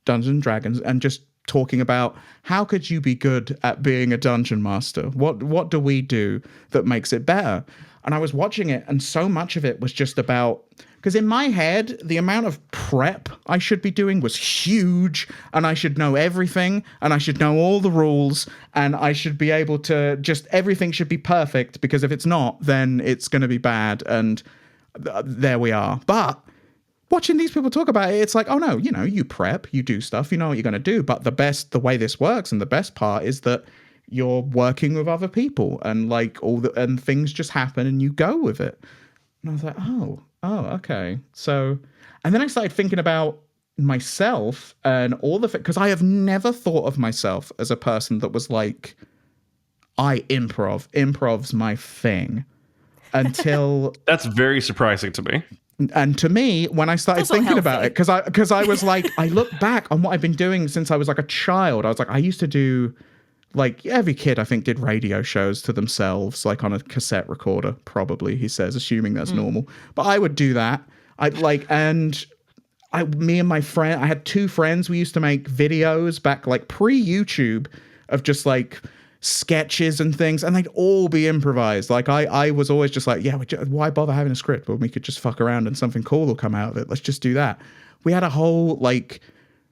Dungeons & Dragons and just talking about how could you be good at being a Dungeon Master? What do we do that makes it better? And I was watching it, and so much of it was just about, because in my head, the amount of prep I should be doing was huge, and I should know everything, and I should know all the rules, and I should be able to just, everything should be perfect, because if it's not, then it's going to be bad, and there we are. But watching these people talk about it, it's like, oh no, you prep, you do stuff, you know what you're going to do. But the way this works and the best part is that you're working with other people and like and things just happen and you go with it. And I was like, oh, okay. So, and then I started thinking about myself and all because I have never thought of myself as a person that was like, improv's my thing, until that's very surprising to me. And to me, when I started thinking about it, because I was like, I look back on what I've been doing since I was like a child. I was like, I used to do, like, every kid I think did radio shows to themselves, like on a cassette recorder, probably, he says, assuming that's normal. But I would do that. Me and my friend, I had two friends, we used to make videos back like pre-YouTube of just like sketches and things, and they'd all be improvised. Like I was always just like, yeah, why bother having a script when we could just fuck around and something cool will come out of it? Let's just do that. We had a whole like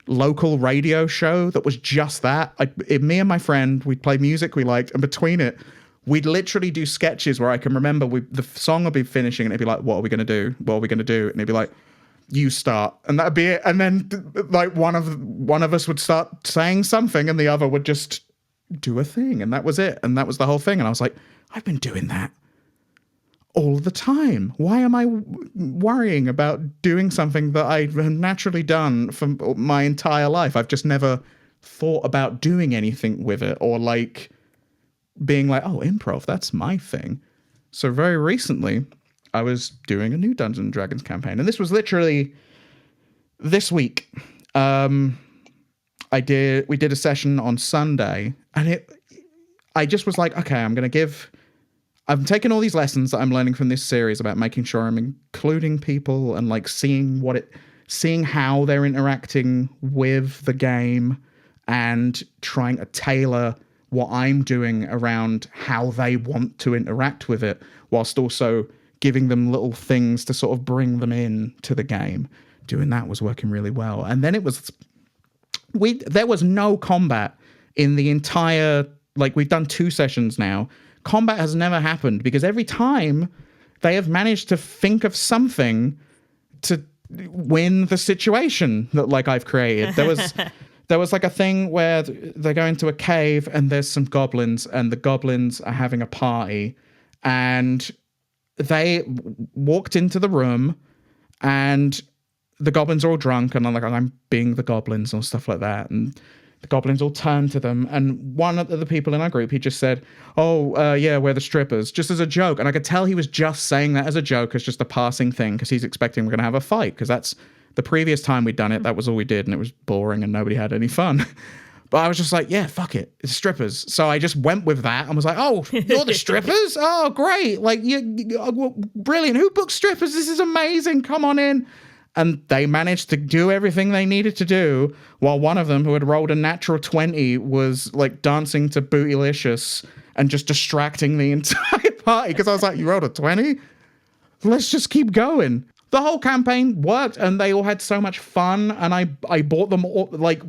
local radio show that was just that. Me and my friend, we'd play music we liked, and between it, we'd literally do sketches where I can remember the song would be finishing and it'd be like, what are we going to do? What are we going to do? And it'd be like, you start, and that'd be it. And then like one of us would start saying something and the other would just do a thing, and that was it. And that was the whole thing. And I was like, I've been doing that all the time. Why am I worrying about doing something that I've naturally done for my entire life? I've just never thought about doing anything with it, or like being like, oh, improv, that's my thing. So very recently, I was doing a new Dungeons & Dragons campaign, and this was literally this week. We did a session on Sunday, and I just was like, okay, I'm taking all these lessons that I'm learning from this series about making sure I'm including people and like seeing how they're interacting with the game, and trying to tailor what I'm doing around how they want to interact with it, whilst also giving them little things to sort of bring them in to the game. Doing that was working really well. And then there was no combat in the entire, like, we've done 2 sessions now. Combat has never happened because every time they have managed to think of something to win the situation that like I've created. There was like a thing where they go into a cave and there's some goblins, and the goblins are having a party, and they walked into the room and the goblins are all drunk, and I'm being the goblins or stuff like that. And the goblins all turned to them, and one of the people in our group, he just said, yeah, we're the strippers, just as a joke. And I could tell he was just saying that as a joke, as just a passing thing, because he's expecting we're going to have a fight, because that's the previous time we'd done it. That was all we did, and it was boring and nobody had any fun. But I was just like, yeah, fuck it, it's strippers. So I just went with that and was like, oh, you're the strippers? Oh, great. Like, brilliant. Who booked strippers? This is amazing. Come on in. And they managed to do everything they needed to do, while one of them, who had rolled a natural 20, was like dancing to Bootylicious and just distracting the entire party. Because I was like, you rolled a 20? Let's just keep going. The whole campaign worked, and they all had so much fun, and I bought them all. Like,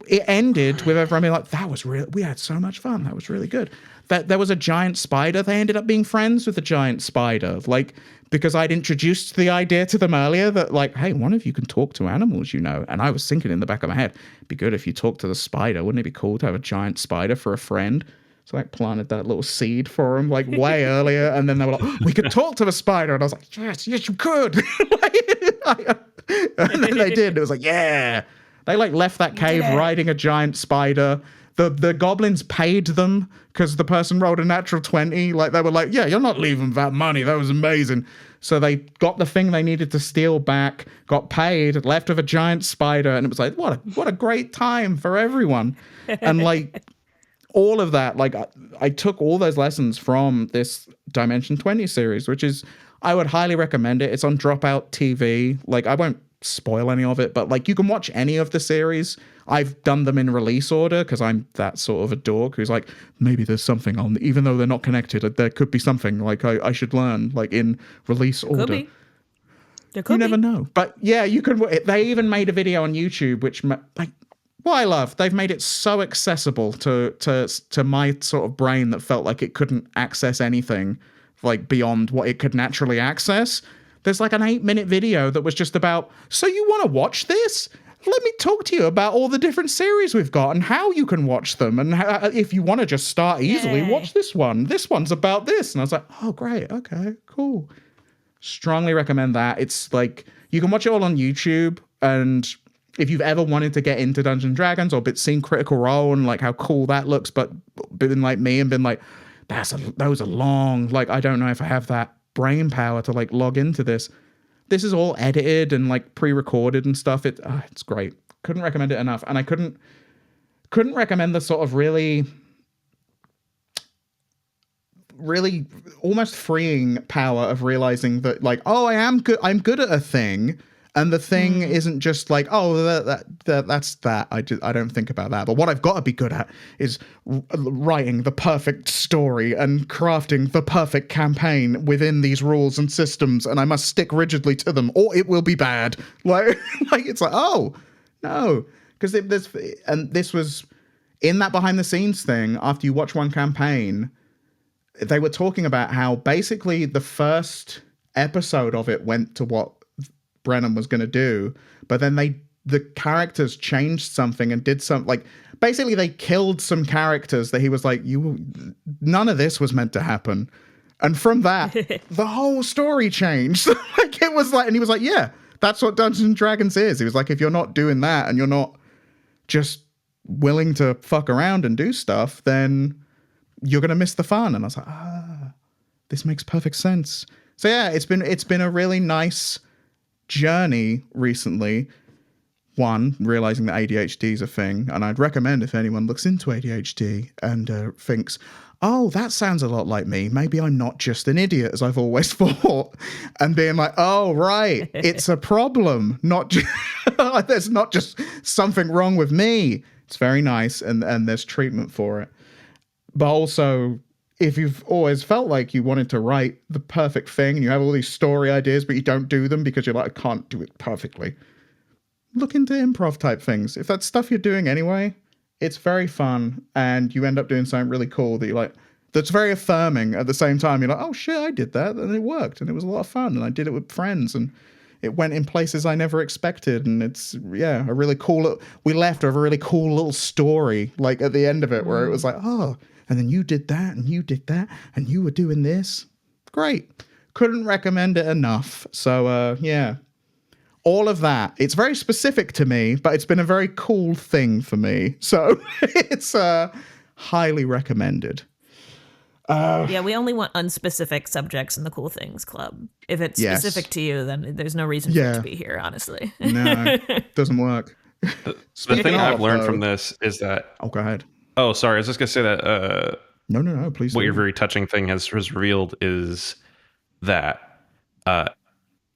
it ended with everyone being like, that was real. We had so much fun. That was really good. That there was a giant spider. They ended up being friends with the giant spider. Like, because I'd introduced the idea to them earlier that like, hey, one of you can talk to animals, you know. And I was thinking in the back of my head, it'd be good if you talk to the spider. Wouldn't it be cool to have a giant spider for a friend? So I planted that little seed for them like way earlier. And then they were like, oh, we could talk to the spider. And I was like, yes, you could. And then they did. It was like, yeah. They like left that cave riding a giant spider. The goblins paid them because the person rolled a natural 20. Like, they were like, yeah, you're not leaving that money. That was amazing. So they got the thing they needed to steal back, got paid, left with a giant spider. And it was like, what a great time for everyone. And like, all of that, like I took all those lessons from this Dimension 20 series, which is, I would highly recommend it. It's on DropoutTV. Like, I won't spoil any of it, but like, you can watch any of the series. I've done them in release order because I'm that sort of a dork who's like, maybe there's something on, even though they're not connected, there could be something like I should learn, like in release order. There could be. Never know. But yeah, you could. They even made a video on YouTube, which like, what I love, they've made it so accessible to my sort of brain that felt like it couldn't access anything like beyond what it could naturally access. There's like an 8-minute video that was just about, so you want to watch this? Let me talk to you about all the different series we've got and how you can watch them. And how, if you want to just start easily, watch this one. This one's about this. And I was like, oh, great. Okay, cool. Strongly recommend that. It's like, you can watch it all on YouTube. And if you've ever wanted to get into Dungeons & Dragons or seen Critical Role and like how cool that looks, but been like me and been like, those are long. Like, I don't know if I have that brain power to like log into this. This is all edited and like pre-recorded and stuff. It's great. Couldn't recommend it enough. And I couldn't recommend the sort of really almost freeing power of realizing that like, oh, I'm good at a thing. And the thing isn't just like, oh, that's that. I don't think about that. But what I've got to be good at is writing the perfect story and crafting the perfect campaign within these rules and systems. And I must stick rigidly to them or it will be bad. Like it's like, oh, no. Because this was in that behind the scenes thing, after you watch one campaign, they were talking about how basically the first episode of it went to what Brennan was going to do, but then the characters changed something and did something, like basically they killed some characters that he was like, none of this was meant to happen. And from that, the whole story changed. Like it was like, and he was like, yeah, that's what Dungeons & Dragons is. He was like, if you're not doing that and you're not just willing to fuck around and do stuff, then you're going to miss the fun. And I was like, this makes perfect sense. So yeah, it's been a really nice journey recently. One, realizing that ADHD is a thing, and I'd recommend if anyone looks into ADHD and thinks, oh, that sounds a lot like me, maybe I'm not just an idiot as I've always thought, and being like, oh right, it's a problem, not just there's not just something wrong with me. It's very nice, and there's treatment for it. But also, if you've always felt like you wanted to write the perfect thing and you have all these story ideas, but you don't do them because you're like, I can't do it perfectly, look into improv type things. If that's stuff you're doing anyway, it's very fun and you end up doing something really cool that you like, that's very affirming at the same time. You're like, oh shit, I did that and it worked and it was a lot of fun and I did it with friends and it went in places I never expected. And it's, yeah, a really cool, we left with a really cool little story like at the end of it where it was like, oh, and then you did that, and you did that, and you were doing this. Great. Couldn't recommend it enough. So, yeah. All of that. It's very specific to me, but it's been a very cool thing for me. So, it's highly recommended. Yeah, we only want unspecific subjects in the Cool Things Club. If it's specific to you, then there's no reason for it to be here, honestly. No, doesn't work. The thing I've learned from this is that... Oh, go ahead. Oh, sorry. I was just going to say that... No, please. What your very touching thing has revealed is that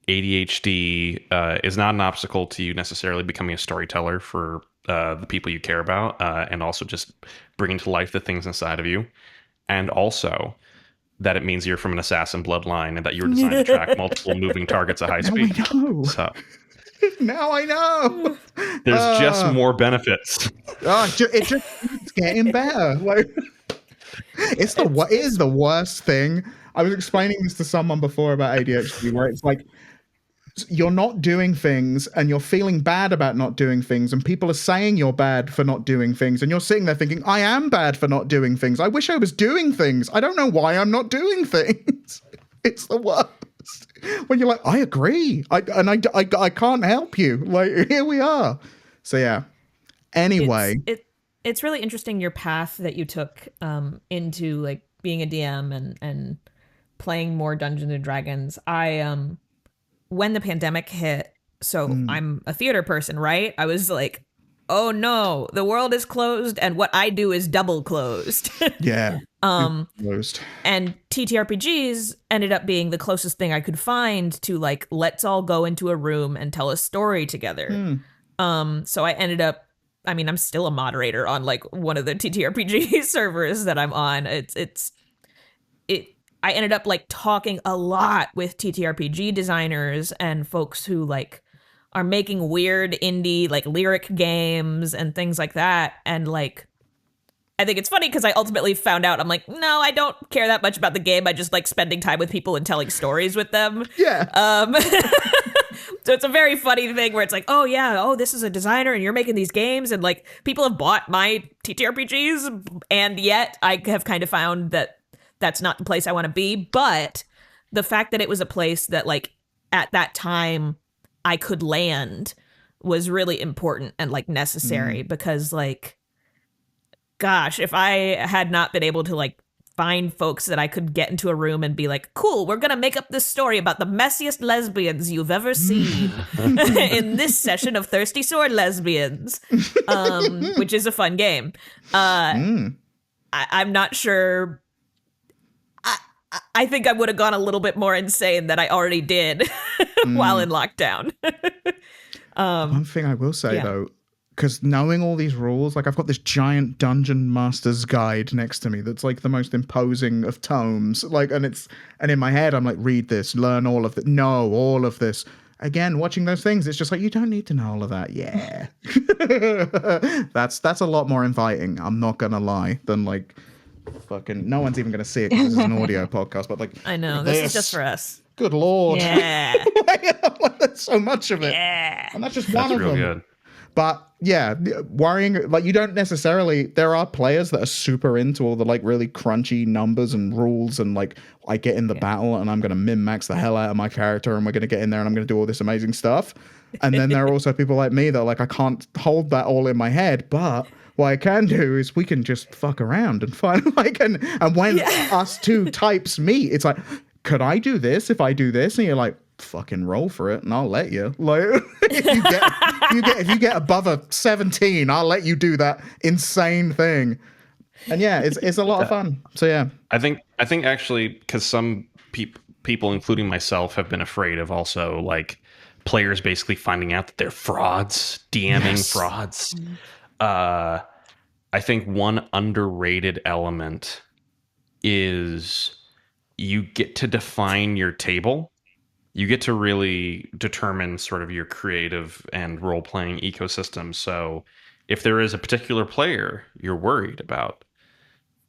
ADHD is not an obstacle to you necessarily becoming a storyteller for the people you care about, and also just bringing to life the things inside of you. And also that it means you're from an assassin bloodline and that you were designed to track multiple moving targets at high speed. So... Now I know. There's just more benefits. It just keeps getting better. Like it is the worst thing. I was explaining this to someone before about ADHD, where it's like you're not doing things and you're feeling bad about not doing things, and people are saying you're bad for not doing things, and you're sitting there thinking, I am bad for not doing things. I wish I was doing things. I don't know why I'm not doing things. It's the worst. When you're like, I agree, I can't help you. Like, here we are. So yeah. Anyway, it's really interesting your path that you took into like being a DM and playing more Dungeons and Dragons. I when the pandemic hit, so I'm a theater person, right? I was like, oh no, the world is closed and what I do is double closed. Yeah. Closed. And TTRPGs ended up being the closest thing I could find to like, let's all go into a room and tell a story together. So I ended up, I mean, I'm still a moderator on like one of the TTRPG servers that I'm on. I ended up like talking a lot with TTRPG designers and folks who like are making weird indie like lyric games and things like that. And like I think it's funny because I ultimately found out, I'm like, no, I don't care that much about the game. I just like spending time with people and telling stories with them. Yeah. So it's a very funny thing where it's like, oh yeah, oh, this is a designer and you're making these games, and like people have bought my TTRPGs, and yet I have kind of found that that's not the place I want to be. But the fact that it was a place that like at that time I could land was really important and like necessary, because like, gosh, if I had not been able to like find folks that I could get into a room and be like, cool, we're gonna make up this story about the messiest lesbians you've ever seen in this session of Thirsty Sword Lesbians, which is a fun game. I'm not sure. I think I would have gone a little bit more insane than I already did while in lockdown. One thing I will say though, because knowing all these rules, like I've got this giant dungeon master's guide next to me that's like the most imposing of tomes, like, and in my head I'm like, read this, learn all of it, know all of this. Again, watching those things, it's just like, you don't need to know all of that. Yeah. that's a lot more inviting, I'm not gonna lie, than like fucking, no one's even gonna see it because this is an audio podcast, but like, I know, this is just for us. Good lord. Yeah. There's so much of it. Yeah. And that's just one of them. Good. But yeah, worrying, like you don't necessarily, there are players that are super into all the like really crunchy numbers and rules, and like I get in the battle and I'm going to min-max the hell out of my character and we're going to get in there and I'm going to do all this amazing stuff. And then there are also people like me that are like, I can't hold that all in my head, but what I can do is we can just fuck around and find like, and when us two types meet, it's like, could I do this if I do this? And you're like, fucking roll for it and I'll let you. Like if you get above a 17, I'll let you do that insane thing. And yeah, it's a lot of fun. So yeah. I think actually, because some people, including myself, have been afraid of also like players basically finding out that they're frauds, DMing frauds. I think one underrated element is you get to define your table. You get to really determine sort of your creative and role-playing ecosystem. So if there is a particular player you're worried about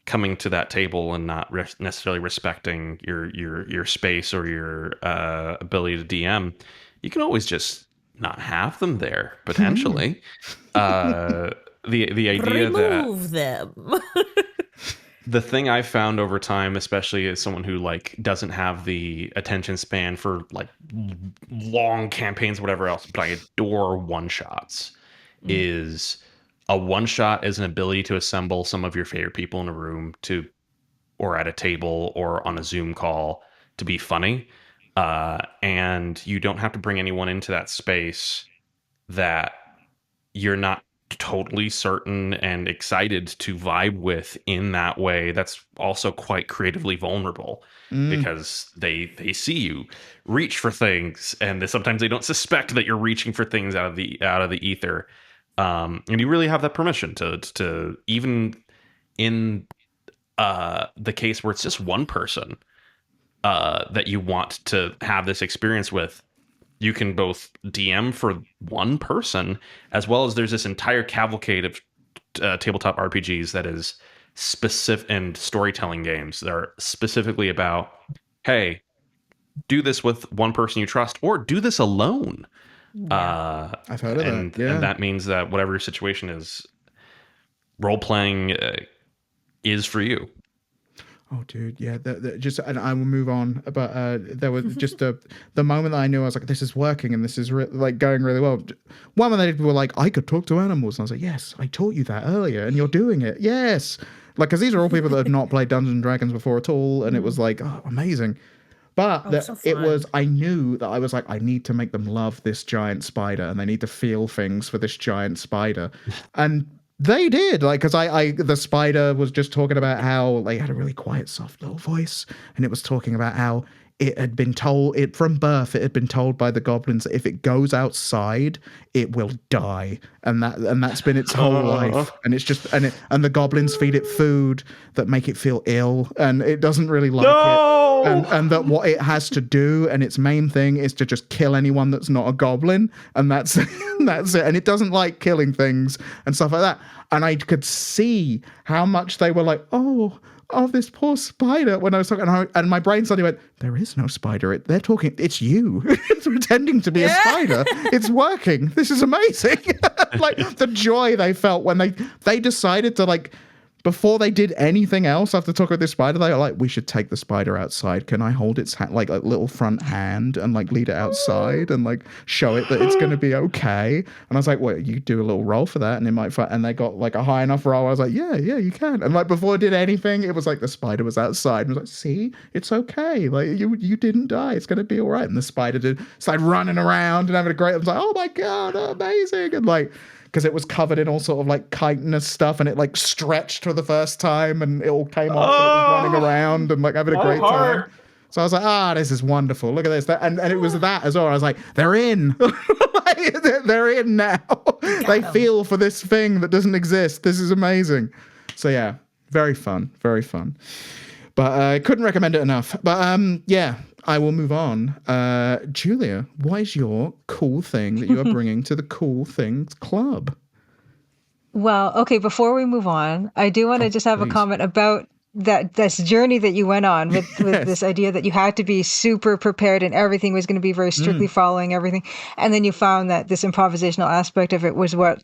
coming to that table and not necessarily respecting your space or your ability to DM, you can always just not have them there, potentially. The idea remove them. The thing I've found over time, especially as someone who like doesn't have the attention span for like long campaigns, whatever else, but I adore one-shots, is a one-shot is an ability to assemble some of your favorite people in a room or at a table or on a Zoom call to be funny. And you don't have to bring anyone into that space that you're not totally certain and excited to vibe with in that way. That's also quite creatively vulnerable because they see you reach for things, and sometimes they don't suspect that you're reaching for things out of the ether, and you really have that permission to even in the case where it's just one person that you want to have this experience with. You can both DM for one person, as well as there's this entire cavalcade of tabletop RPGs that is specific, and storytelling games that are specifically about, hey, do this with one person you trust, or do this alone. I've heard of that. Yeah. And that means that whatever your situation is, role-playing is for you. Oh, dude, yeah. Just, and I will move on. But there was just the moment that I knew, I was like, this is working and this is like going really well. One when they were like, I could talk to animals, and I was like, yes, I taught you that earlier, and you're doing it. Yes, like, because these are all people that had not played Dungeons and Dragons before at all, and it was like, oh, amazing. But it was, I knew that I was like, I need to make them love this giant spider, and they need to feel things for this giant spider, and they did, like, because the spider was just talking about how they had a really quiet, soft little voice, and it was talking about how it had been told, from birth, it had been told by the goblins that if it goes outside, it will die, and that's been its whole life, and it's just, and the goblins feed it food that make it feel ill, and it doesn't really like it. and that what it has to do and its main thing is to just kill anyone that's not a goblin, and that's that's it. And it doesn't like killing things and stuff like that. And I could see how much they were like, oh, this poor spider, when I was talking, and my brain suddenly went, there is no spider. They're talking, it's you. It's pretending to be a spider. It's working. This is amazing. Like the joy they felt when they decided to, like, before they did anything else after talking with this spider, they were like, we should take the spider outside. Can I hold its like a little front hand and like lead it outside and like show it that it's going to be okay? And I was like, well, you do a little roll for that and it might fight. And they got like a high enough roll. I was like, yeah, you can. And like before I did anything, it was like the spider was outside. And I was like, see, it's okay. Like you didn't die. It's going to be all right. And the spider started running around and having a great, I was like, oh my God, amazing. And like, because it was covered in all sort of like chitinous stuff and it like stretched for the first time and it all came off and it was running around and like having a great time. So I was like, this is wonderful. Look at this. And it was that as well. I was like, they're in. They're in now. They feel for this thing that doesn't exist. This is amazing. So yeah, very fun. Very fun. But I couldn't recommend it enough. But yeah, I will move on. Julia, what is your cool thing that you are bringing to the Cool Things Club? Well, okay, before we move on, I do want to just have a comment about this journey that you went on with this idea that you had to be super prepared and everything was going to be very strictly following everything. And then you found that this improvisational aspect of it was what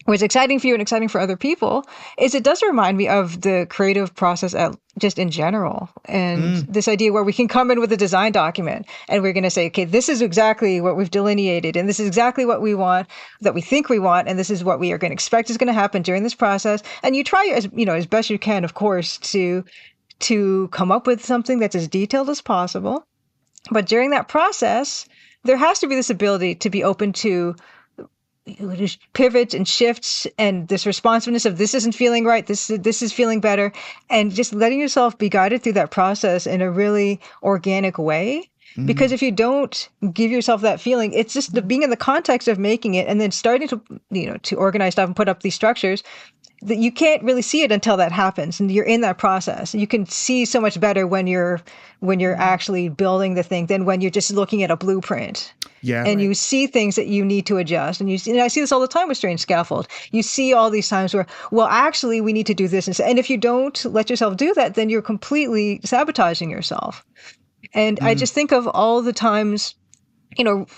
was exciting for you and exciting for other people. It does remind me of the creative process just in general. And this idea where we can come in with a design document and we're going to say, okay, this is exactly what we've delineated. And this is exactly what we want, that we think we want. And this is what we are going to expect is going to happen during this process. And you try as best you can, of course, to come up with something that's as detailed as possible. But during that process, there has to be this ability to be open to pivots and shifts and this responsiveness of this isn't feeling right, this is feeling better, and just letting yourself be guided through that process in a really organic way. Because if you don't give yourself that feeling, it's just being in the context of making it and then starting to organize stuff and put up these structures, that you can't really see it until that happens and you're in that process. You can see so much better when you're actually building the thing than when you're just looking at a blueprint. Yeah. And you see things that you need to adjust. And I see this all the time with Strange Scaffold. You see all these times where, well, actually we need to do this. And if you don't let yourself do that, then you're completely sabotaging yourself. And I just think of all the times,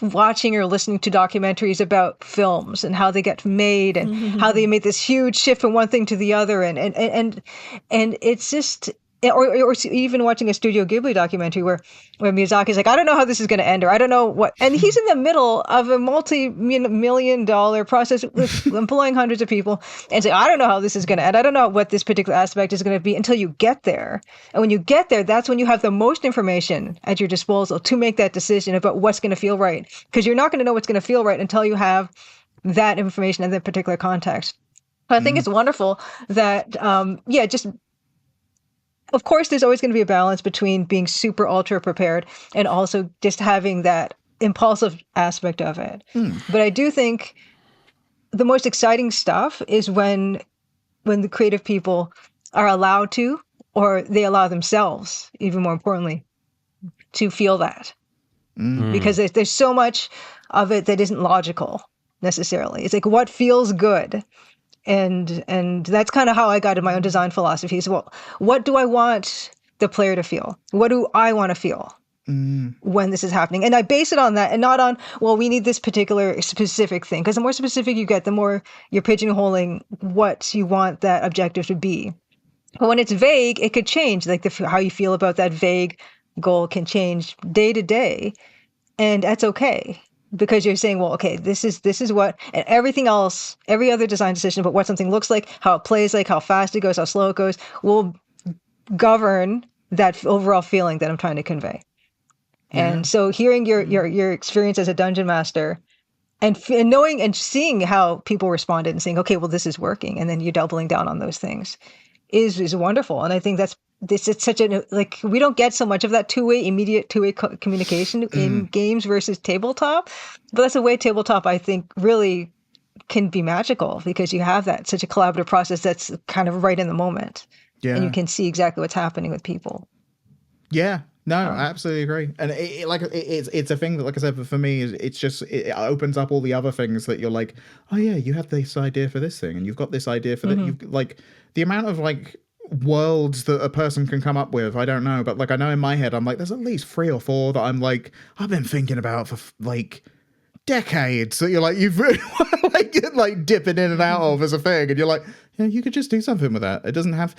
watching or listening to documentaries about films and how they get made and how they made this huge shift from one thing to the other. And it's just, or even watching a Studio Ghibli documentary where Miyazaki's like, I don't know how this is going to end, or I don't know what, and he's in the middle of a multi-million-dollar process with employing hundreds of people and say, I don't know how this is going to end. I don't know what this particular aspect is going to be until you get there. And when you get there, that's when you have the most information at your disposal to make that decision about what's going to feel right. Because you're not going to know what's going to feel right until you have that information in that particular context. But I think it's wonderful that, just of course, there's always going to be a balance between being super ultra prepared and also just having that impulsive aspect of it. But I do think the most exciting stuff is when the creative people are allowed to, or they allow themselves, even more importantly, to feel that. Because there's so much of it that isn't logical necessarily. It's like what feels good. And that's kind of how I got in my own design philosophy is, well, what do I want the player to feel? What do I want to feel when this is happening? And I base it on that and not on, well, we need this particular specific thing. Because the more specific you get, the more you're pigeonholing what you want that objective to be. But when it's vague, it could change. Like how you feel about that vague goal can change day to day. And that's okay. Because you're saying, well, okay, this is what, and everything else, every other design decision about what something looks like, how it plays like, how fast it goes, how slow it goes, will govern that overall feeling that I'm trying to convey. And so hearing your experience as a dungeon master and knowing and seeing how people responded and saying, okay, well, this is working. And then you're doubling down on those things is wonderful. And I think it's such we don't get so much of that immediate two-way communication in games versus tabletop, but that's a way tabletop, I think, really can be magical because you have such a collaborative process that's kind of right in the moment. Yeah. And you can see exactly what's happening with people. Yeah. No, I absolutely agree, and it's a thing that, like I said, for me, it's just it opens up all the other things that you're like, oh yeah, you have this idea for this thing, and you've got this idea for that. You've like the amount of like worlds that a person can come up with. I don't know, but like I know in my head, I'm like, there's at least 3 or 4 that I'm like, I've been thinking about for like decades. That you're like you've like dipping in and out of as a thing, and you're like, yeah, you could just do something with that. It doesn't have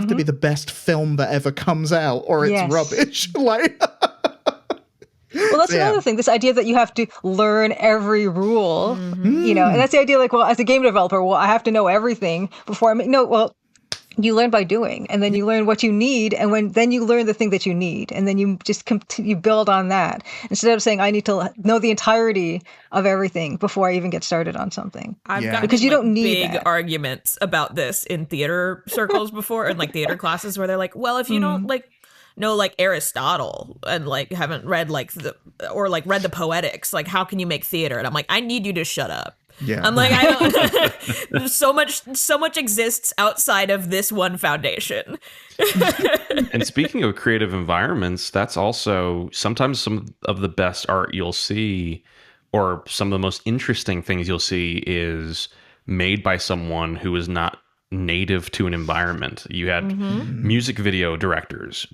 to be the best film that ever comes out, or it's rubbish. Like, well, that's another thing. This idea that you have to learn every rule, you know, and that's the idea. Like, well, as a game developer, well, I have to know everything before I make. No, well, you learn by doing, and then you learn what you need, and then you learn the thing that you need, and then you just you build on that instead of saying I need to know the entirety of everything before I even get started on something. I've gotten because you don't need big arguments about this in theater circles before, and like theater classes where they're like, well, if you don't like know like Aristotle and like haven't read like read the Poetics, like how can you make theater? And I'm like, I need you to shut up. Yeah. I'm like, I don't. so much exists outside of this one foundation. And speaking of creative environments, that's also sometimes some of the best art you'll see, or some of the most interesting things you'll see, is made by someone who is not native to an environment. You had music video directors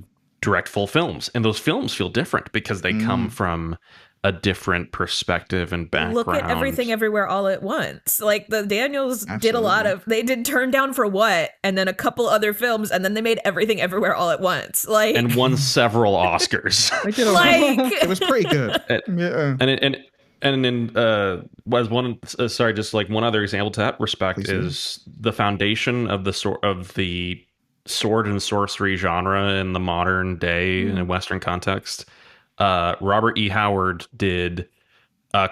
direct full films, and those films feel different because they come from a different perspective and background. Look at Everything Everywhere All at Once. Like the Daniels did a lot of, they did Turn Down for What, and then a couple other films, and then they made Everything Everywhere All at Once. Like, and won several Oscars. They did it was pretty good. And then was one just like one other example to that respect is the foundation of the sword and sorcery genre in the modern day in a Western context. Robert E. Howard did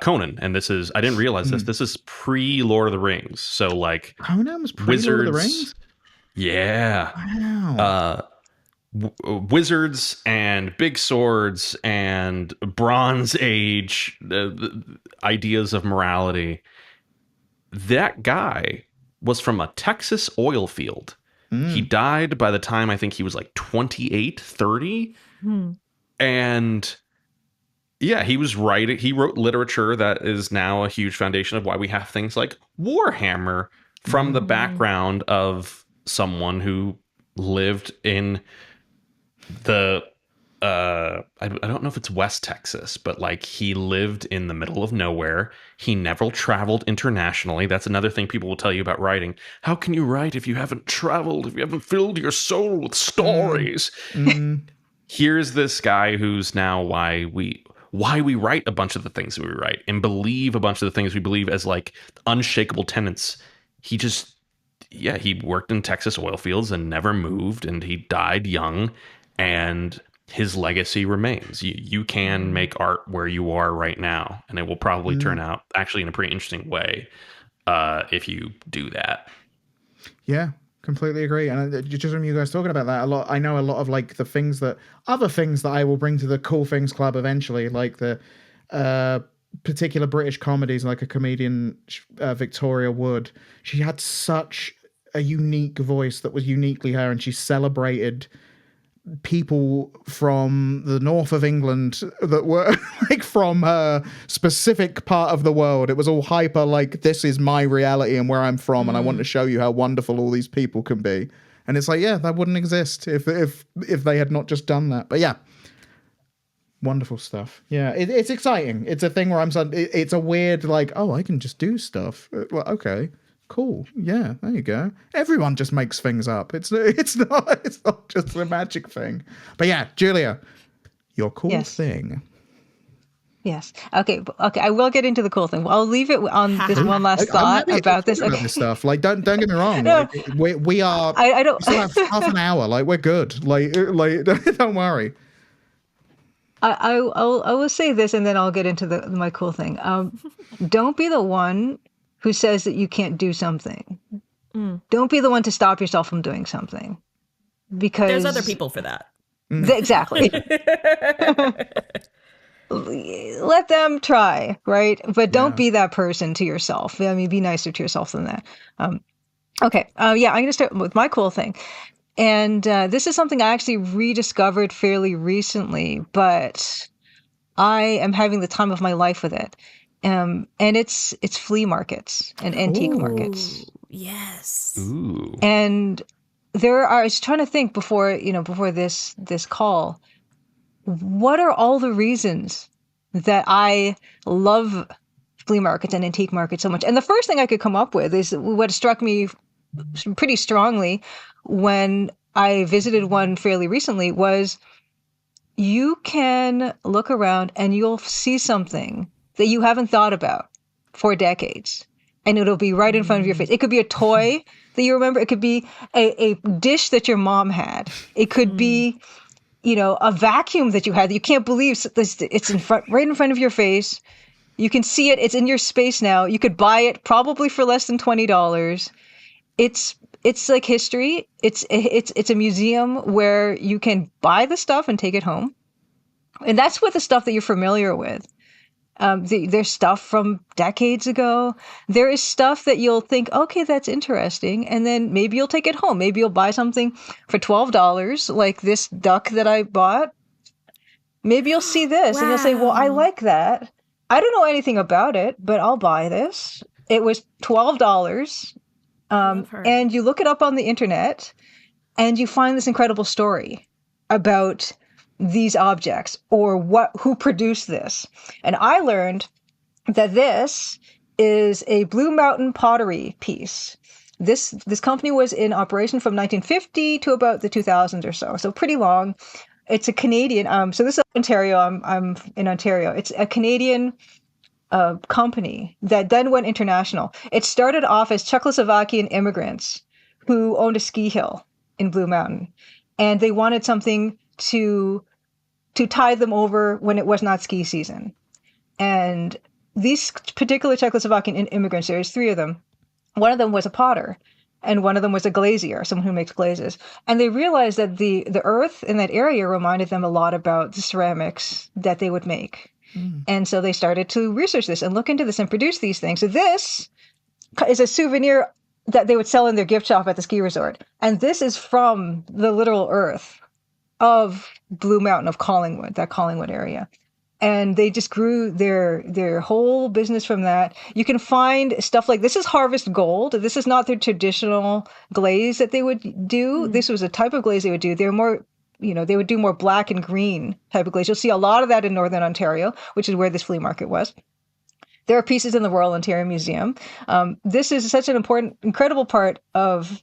Conan, and this is, I didn't realize this is pre Lord of the Rings, so like Conan was pre wizards, Lord of the Rings. Yeah. Wow. Wizards and big swords and Bronze Age ideas of morality. That guy was from a Texas oil field. He died by the time I think he was like 28, 30. And yeah, he wrote literature that is now a huge foundation of why we have things like Warhammer, from the background of someone who lived in the I don't know if it's West Texas, but like he lived in the middle of nowhere. He never traveled internationally. That's another thing people will tell you about writing. How can you write if you haven't traveled, if you haven't filled your soul with stories? Here's this guy who's now why we write a bunch of the things that we write and believe a bunch of the things we believe as like unshakable tenets. He worked in Texas oil fields and never moved, and he died young, and his legacy remains. You can make art where you are right now, and it will probably turn out actually in a pretty interesting way if you do that. Yeah. Completely agree. And just from you guys talking about that a lot, I know a lot of like other things that I will bring to the Cool Things Club eventually, like the particular British comedies, like a comedian, Victoria Wood. She had such a unique voice that was uniquely her, and she celebrated people from the north of England that were like from her specific part of the world. It was all hyper like, this is my reality and where I'm from, and I want to show you how wonderful all these people can be. And it's like, yeah, that wouldn't exist if they had not just done that. But yeah, wonderful stuff. Yeah, it's exciting. It's a thing where it's a weird like, oh, I can just do stuff. Well, okay. Cool. Yeah, there you go. Everyone just makes things up. It's not just a magic thing. But yeah, Julia, your cool thing. Yes. Okay. I will get into the cool thing. I'll leave it on this one last thought about this. About this stuff. Like, don't get me wrong. No, like, we are. I don't. We still have half an hour. Like, we're good. Like, don't worry. I will say this, and then I'll get into my cool thing. Don't be the one who says that you can't do something. Don't be the one to stop yourself from doing something, because there's other people for that. Exactly. Let them try, right? But don't be that person to yourself. I mean, be nicer to yourself than that. Okay. I'm going to start with my cool thing. And this is something I actually rediscovered fairly recently, but I am having the time of my life with it. And it's flea markets and antique markets. Yes. Ooh. And I was trying to think before this call, what are all the reasons that I love flea markets and antique markets so much? And the first thing I could come up with is what struck me pretty strongly when I visited one fairly recently was you can look around and you'll see something that you haven't thought about for decades. And it'll be right in front of your face. It could be a toy that you remember. It could be a dish that your mom had. It could be, a vacuum that you had that you can't believe it's right in front of your face. You can see it. It's in your space now. You could buy it probably for less than $20. It's like history. It's a museum where you can buy the stuff and take it home. And that's with the stuff that you're familiar with. There's stuff from decades ago. There is stuff that you'll think, okay, that's interesting. And then maybe you'll take it home. Maybe you'll buy something for $12, like this duck that I bought. Maybe you'll see this and you'll say, well, I like that. I don't know anything about it, but I'll buy this. It was $12. And you look it up on the internet and you find this incredible story about these objects or who produced this. And I learned that this is a Blue Mountain pottery piece. This company was in operation from 1950 to about the 2000s or so pretty long. It's a Canadian. So this is Ontario. I'm in Ontario. It's a Canadian company that then went international. It started off as Czechoslovakian immigrants who owned a ski hill in Blue Mountain, and they wanted something to tide them over when it was not ski season. And these particular Czechoslovakian immigrants, there's three of them. One of them was a potter, and one of them was a glazier, someone who makes glazes. And they realized that the earth in that area reminded them a lot about the ceramics that they would make. And so they started to research this and look into this and produce these things. So this is a souvenir that they would sell in their gift shop at the ski resort. And this is from the literal earth of Blue Mountain, of Collingwood, that Collingwood area. And they just grew their whole business from that. You can find stuff like this is harvest gold. This is not their traditional glaze that they would do. This was a type of glaze they would do. They're more, they would do more black and green type of glaze. You'll see a lot of that in Northern Ontario, which is where this flea market was. There are pieces in the Royal Ontario Museum. This is such an incredible part of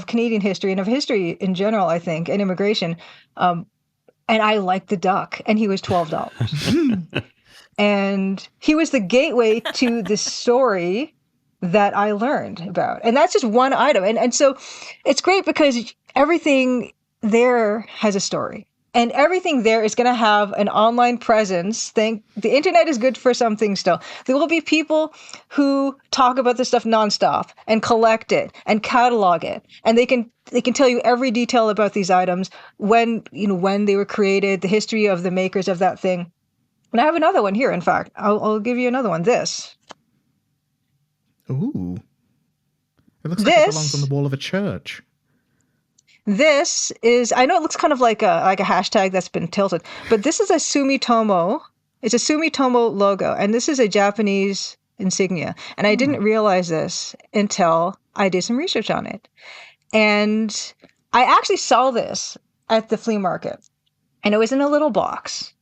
Canadian history and of history in general, I think, and immigration. And I liked the duck, and he was $12. And he was the gateway to the story that I learned about. And that's just one item. And so it's great because everything there has a story. And everything there is going to have an online presence. The internet is good for something still. There will be people who talk about this stuff nonstop and collect it and catalog it. And they can tell you every detail about these items, when they were created, the history of the makers of that thing. And I have another one here, in fact. I'll give you another one. This. Ooh. It looks like it belongs on the wall of a church. This is, I know it looks kind of like a hashtag that's been tilted, but this is a Sumitomo. It's a Sumitomo logo, and this is a Japanese insignia. And I didn't realize this until I did some research on it. And I actually saw this at the flea market, and it was in a little box.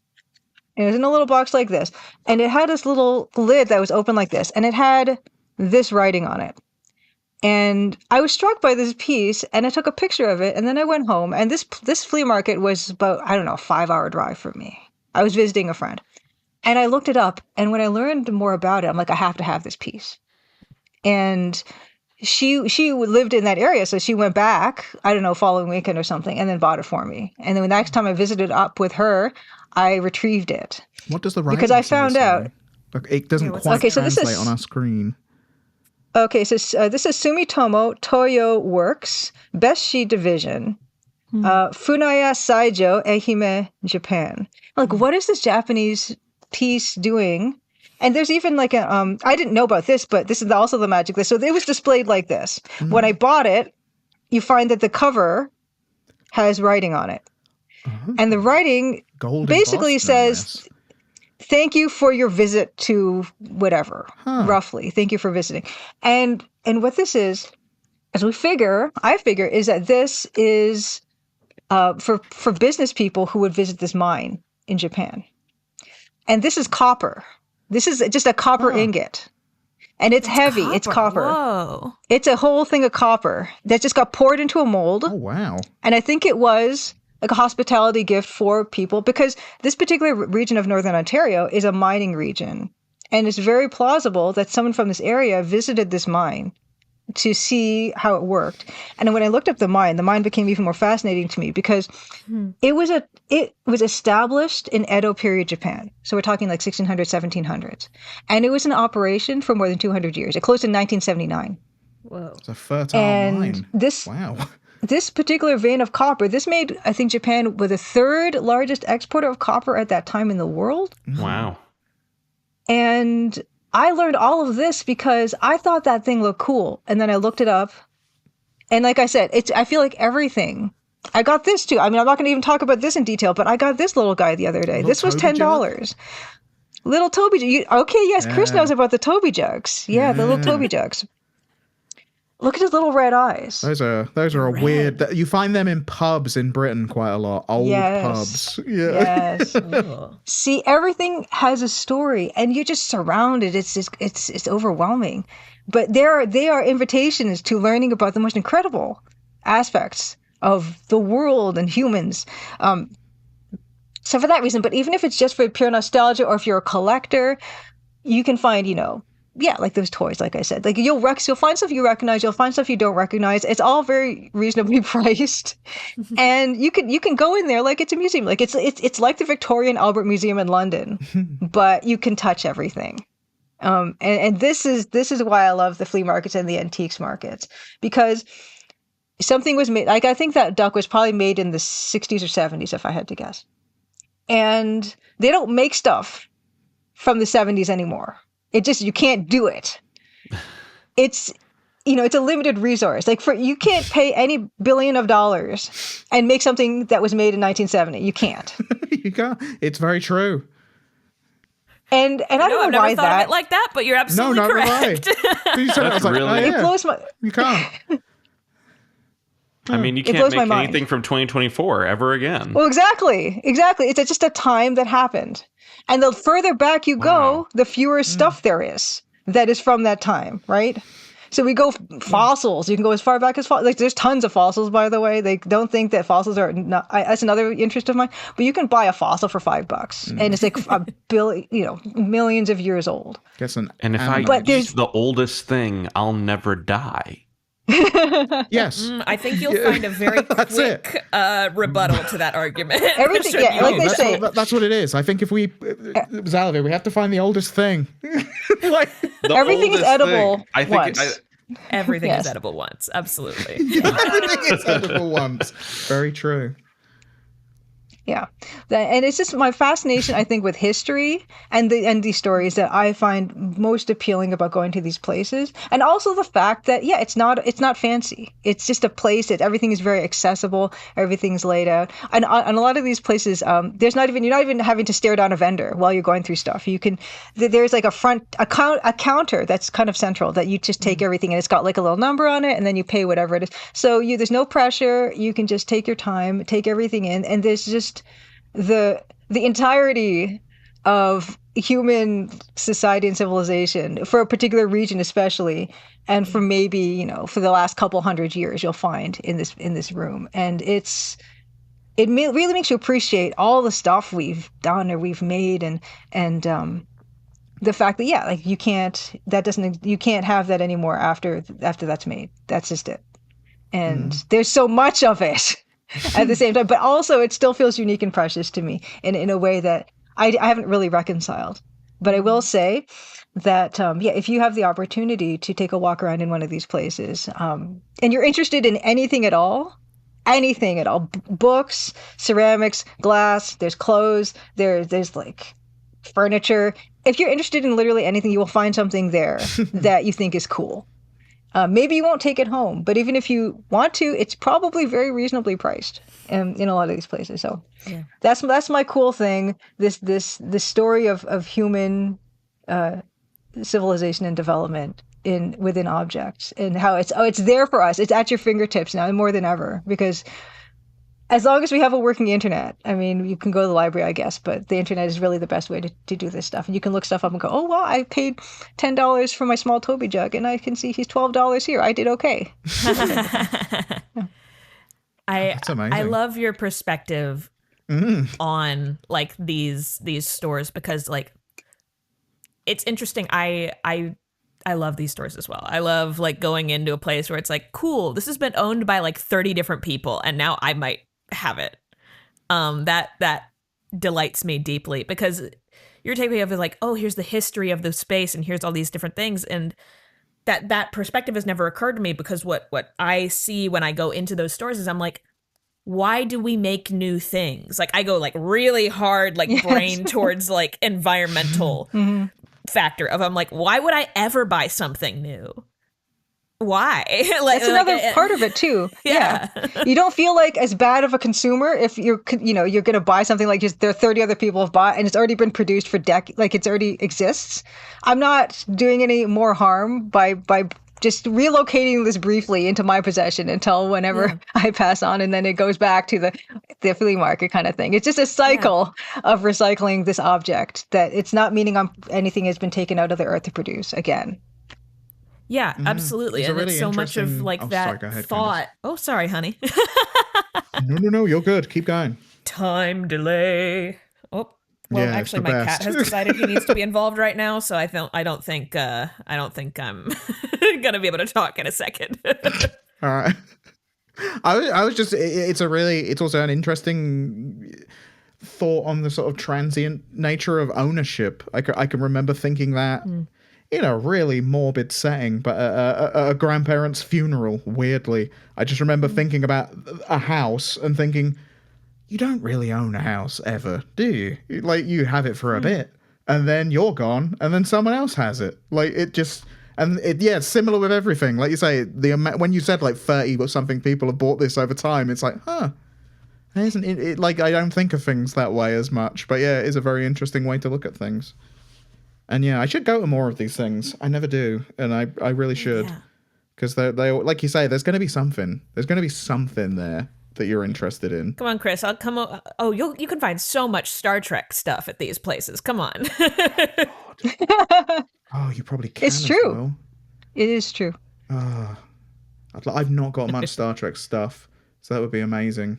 It was in a little box like this, and it had this little lid that was open like this, and it had this writing on it. And I was struck by this piece, and I took a picture of it, and then I went home. And this flea market was about, a 5-hour drive from me. I was visiting a friend, and I looked it up. And when I learned more about it, I'm like, I have to have this piece. And she lived in that area, so she went back, following weekend or something, and then bought it for me. And then the next time I visited up with her, I retrieved it. What does the writing because I found out it doesn't quite translate on our screen. Okay, so this is Sumitomo Toyo Works, Beshi Division, Funaya Saijo, Ehime, Japan. Like, what is this Japanese piece doing? And there's even like I didn't know about this, but this is also the magic list. So it was displayed like this. When I bought it, you find that the cover has writing on it. And the writing Gold basically embossed, no says, less. thank you for your visit to whatever, roughly. Thank you for visiting. And what this is, as I figure, is that this is for business people who would visit this mine in Japan. And this is copper. This is just a copper ingot. And it's heavy. It's copper. Whoa. It's a whole thing of copper that just got poured into a mold. Oh, wow. And I think it was like a hospitality gift for people, because this particular region of Northern Ontario is a mining region. And it's very plausible that someone from this area visited this mine to see how it worked. And when I looked up the mine became even more fascinating to me, because it was established in Edo period Japan. So we're talking like 1600s, 1700s. And it was in operation for more than 200 years. It closed in 1979. Whoa. It's a fertile mine. Wow. This particular vein of copper, this made, I think, Japan the third largest exporter of copper at that time in the world. Wow. And I learned all of this because I thought that thing looked cool. And then I looked it up. And like I said, I feel like everything. I got this too. I mean, I'm not going to even talk about this in detail, but I got this little guy the other day. This was $10. Little Toby jug. Okay, yes, Chris knows about the Toby jugs. Yeah, the little Toby jugs. Look at his little red eyes. Those are a weird. You find them in pubs in Britain quite a lot. Old pubs. Yeah. Yes. See, everything has a story, and you're just surrounded. It's just it's overwhelming. But they are invitations to learning about the most incredible aspects of the world and humans. So for that reason, but even if it's just for pure nostalgia, or if you're a collector, you can find, like those toys, like I said, like you'll find stuff you recognize, you'll find stuff you don't recognize. It's all very reasonably priced, and you can go in there like it's a museum, like it's like the Victoria and Albert Museum in London, but you can touch everything. And this is why I love the flea markets and the antiques markets, because something was made. Like I think that duck was probably made in the 60s or 70s, if I had to guess, and they don't make stuff from the 70s anymore. You can't do it. It's a limited resource. Like you can't pay any billion of dollars and make something that was made in 1970. You can't. You can't. It's very true. And I don't know I've never why thought of it like that, but you're absolutely correct. You said That's really- It blows my. You can't. I mean, you can't blows make my anything mind. from 2024 ever again. Well, exactly. It's just a time that happened. And the further back you go, the fewer stuff there is that is from that time, right? So we go fossils. You can go as far back as like there's tons of fossils, by the way. They don't think that fossils are not. That's another interest of mine. But you can buy a fossil for $5, and it's like a billion, millions of years old. And if I use the oldest thing, I'll never die. Yes. I think you'll find a very quick rebuttal to that argument. Everything, like they say. That's what it is. I think if we, Xalavier, we have to find the oldest thing. Everything is edible. I think Everything is edible once. Absolutely. Everything is edible once. Very true. Yeah. And it's just my fascination, I think, with history and these stories that I find most appealing about going to these places. And also the fact that, it's not fancy. It's just a place that everything is very accessible. Everything's laid out. And a lot of these places, you're not even having to stare down a vendor while you're going through stuff. There's like a counter that's kind of central that you just take everything, and it's got like a little number on it, and then you pay whatever it is. So there's no pressure. You can just take your time, take everything in, and there's just the entirety of human society and civilization for a particular region, especially, and for maybe for the last couple hundred years, you'll find in this room, and it really makes you appreciate all the stuff we've done or we've made, and the fact that you can't have that anymore after that's made. That's just it, and there's so much of it. At the same time, but also it still feels unique and precious to me in a way that I haven't really reconciled. But I will say that, if you have the opportunity to take a walk around in one of these places, and you're interested in anything at all, books, ceramics, glass, there's clothes, there's like furniture. If you're interested in literally anything, you will find something there that you think is cool. Maybe you won't take it home, but even if you want to, it's probably very reasonably priced in a lot of these places. So that's my cool thing. This story of human civilization and development within objects, and how it's there for us. It's at your fingertips now more than ever, because as long as we have a working internet, I mean, you can go to the library, I guess, but the internet is really the best way to do this stuff. And you can look stuff up and go, oh, well, I paid $10 for my small Toby jug, and I can see he's $12 here. I did okay. That's amazing. I love your perspective on like these stores, because like it's interesting. I love these stores as well. I love like going into a place where it's like, cool, this has been owned by like 30 different people, and now I might have it. That delights me deeply, because you're taking me over like, oh, here's the history of the space, and here's all these different things, and that perspective has never occurred to me, because what I see when I go into those stores is I'm like, why do we make new things? Like I go like really hard, like brain towards like environmental factor of, I'm like, why would I ever buy something new? Why? Like, that's another part of it too. Yeah. You don't feel like as bad of a consumer if you're going to buy something like just there are 30 other people have bought and it's already been produced for decades, like it's already exists. I'm not doing any more harm by just relocating this briefly into my possession until whenever I pass on, and then it goes back to the flea market kind of thing. It's just a cycle of recycling this object, that it's not meaning anything has been taken out of the earth to produce again. Yeah, absolutely. It's and really it's so much of like that sorry, go ahead, thought. Candace. Oh, sorry, honey. No, you're good. Keep going. Time delay. Oh, well, Yeah, actually, it's the my best. cat has decided he needs to be involved right now, so I don't think I'm gonna be able to talk in a second. All right. I was just, it's also an interesting thought on the sort of transient nature of ownership. I can remember thinking that in a really morbid setting, but a grandparent's funeral, weirdly. I just remember thinking about a house and thinking, you don't really own a house ever, do you? Like, you have it for a bit, and then you're gone, and then someone else has it. Like, it just... And it's similar with everything. Like you say, when you said like 30 or something people have bought this over time, it's like, isn't it? Like, I don't think of things that way as much. But yeah, it is a very interesting way to look at things. And yeah, I should go to more of these things. I never do, and I really should, because they like you say, there's going to be something. There's going to be something there that you're interested in. Come on, Chris. I'll come. Oh, you can find so much Star Trek stuff at these places. Come on. Oh, you probably can. It's true. Well. It is true. I've not got much Star Trek stuff, so that would be amazing.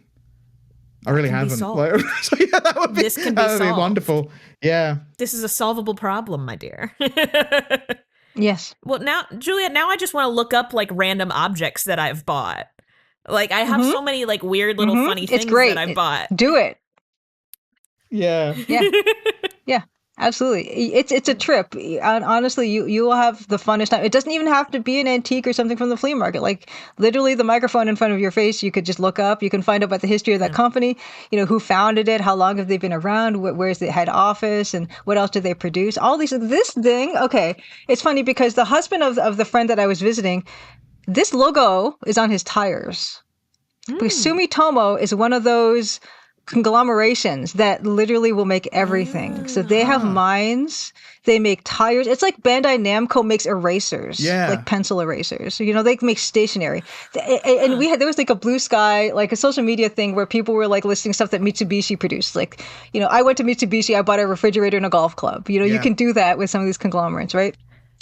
I really haven't. Like, so yeah, that would be wonderful. Yeah. This is a solvable problem, my dear. Yes. Well, now, Julia, I just want to look up like random objects that I've bought. Like, I have so many like weird little funny things that I've bought. Do it. Yeah. Yeah. Yeah. Absolutely. It's a trip. Honestly, you will have the funnest time. It doesn't even have to be an antique or something from the flea market. Like literally the microphone in front of your face, you could just look up. You can find out about the history of that company, who founded it, how long have they been around, where's the head office, and what else did they produce? All these, this thing, okay. It's funny because the husband of the friend that I was visiting, this logo is on his tires. Because Sumitomo is one of those conglomerations that literally will make everything. So they have mines, they make tires. It's like Bandai Namco makes erasers, like pencil erasers. They make stationery. And there was like a Blue Sky, like a social media thing where people were like listing stuff that Mitsubishi produced. Like, I went to Mitsubishi, I bought a refrigerator and a golf club. You can do that with some of these conglomerates, right?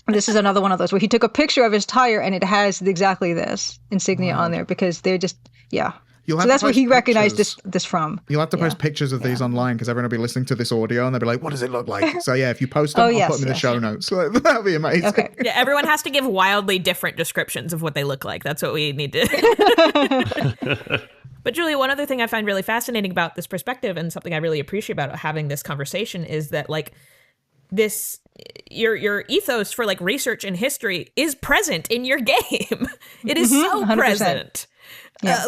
And this is another one of those where he took a picture of his tire and it has exactly this insignia on there, because they're just, So that's where he recognized this from. You'll have to post pictures of these online, because everyone will be listening to this audio and they'll be like, what does it look like? So yeah, if you post them, I'll put them in the show notes. That'll be amazing. Okay. Yeah, everyone has to give wildly different descriptions of what they look like. That's what we need to. But Julia, one other thing I find really fascinating about this perspective, and something I really appreciate about having this conversation, is that like this, your ethos for like research and history is present in your game. It is so 100%. Present. Yeah.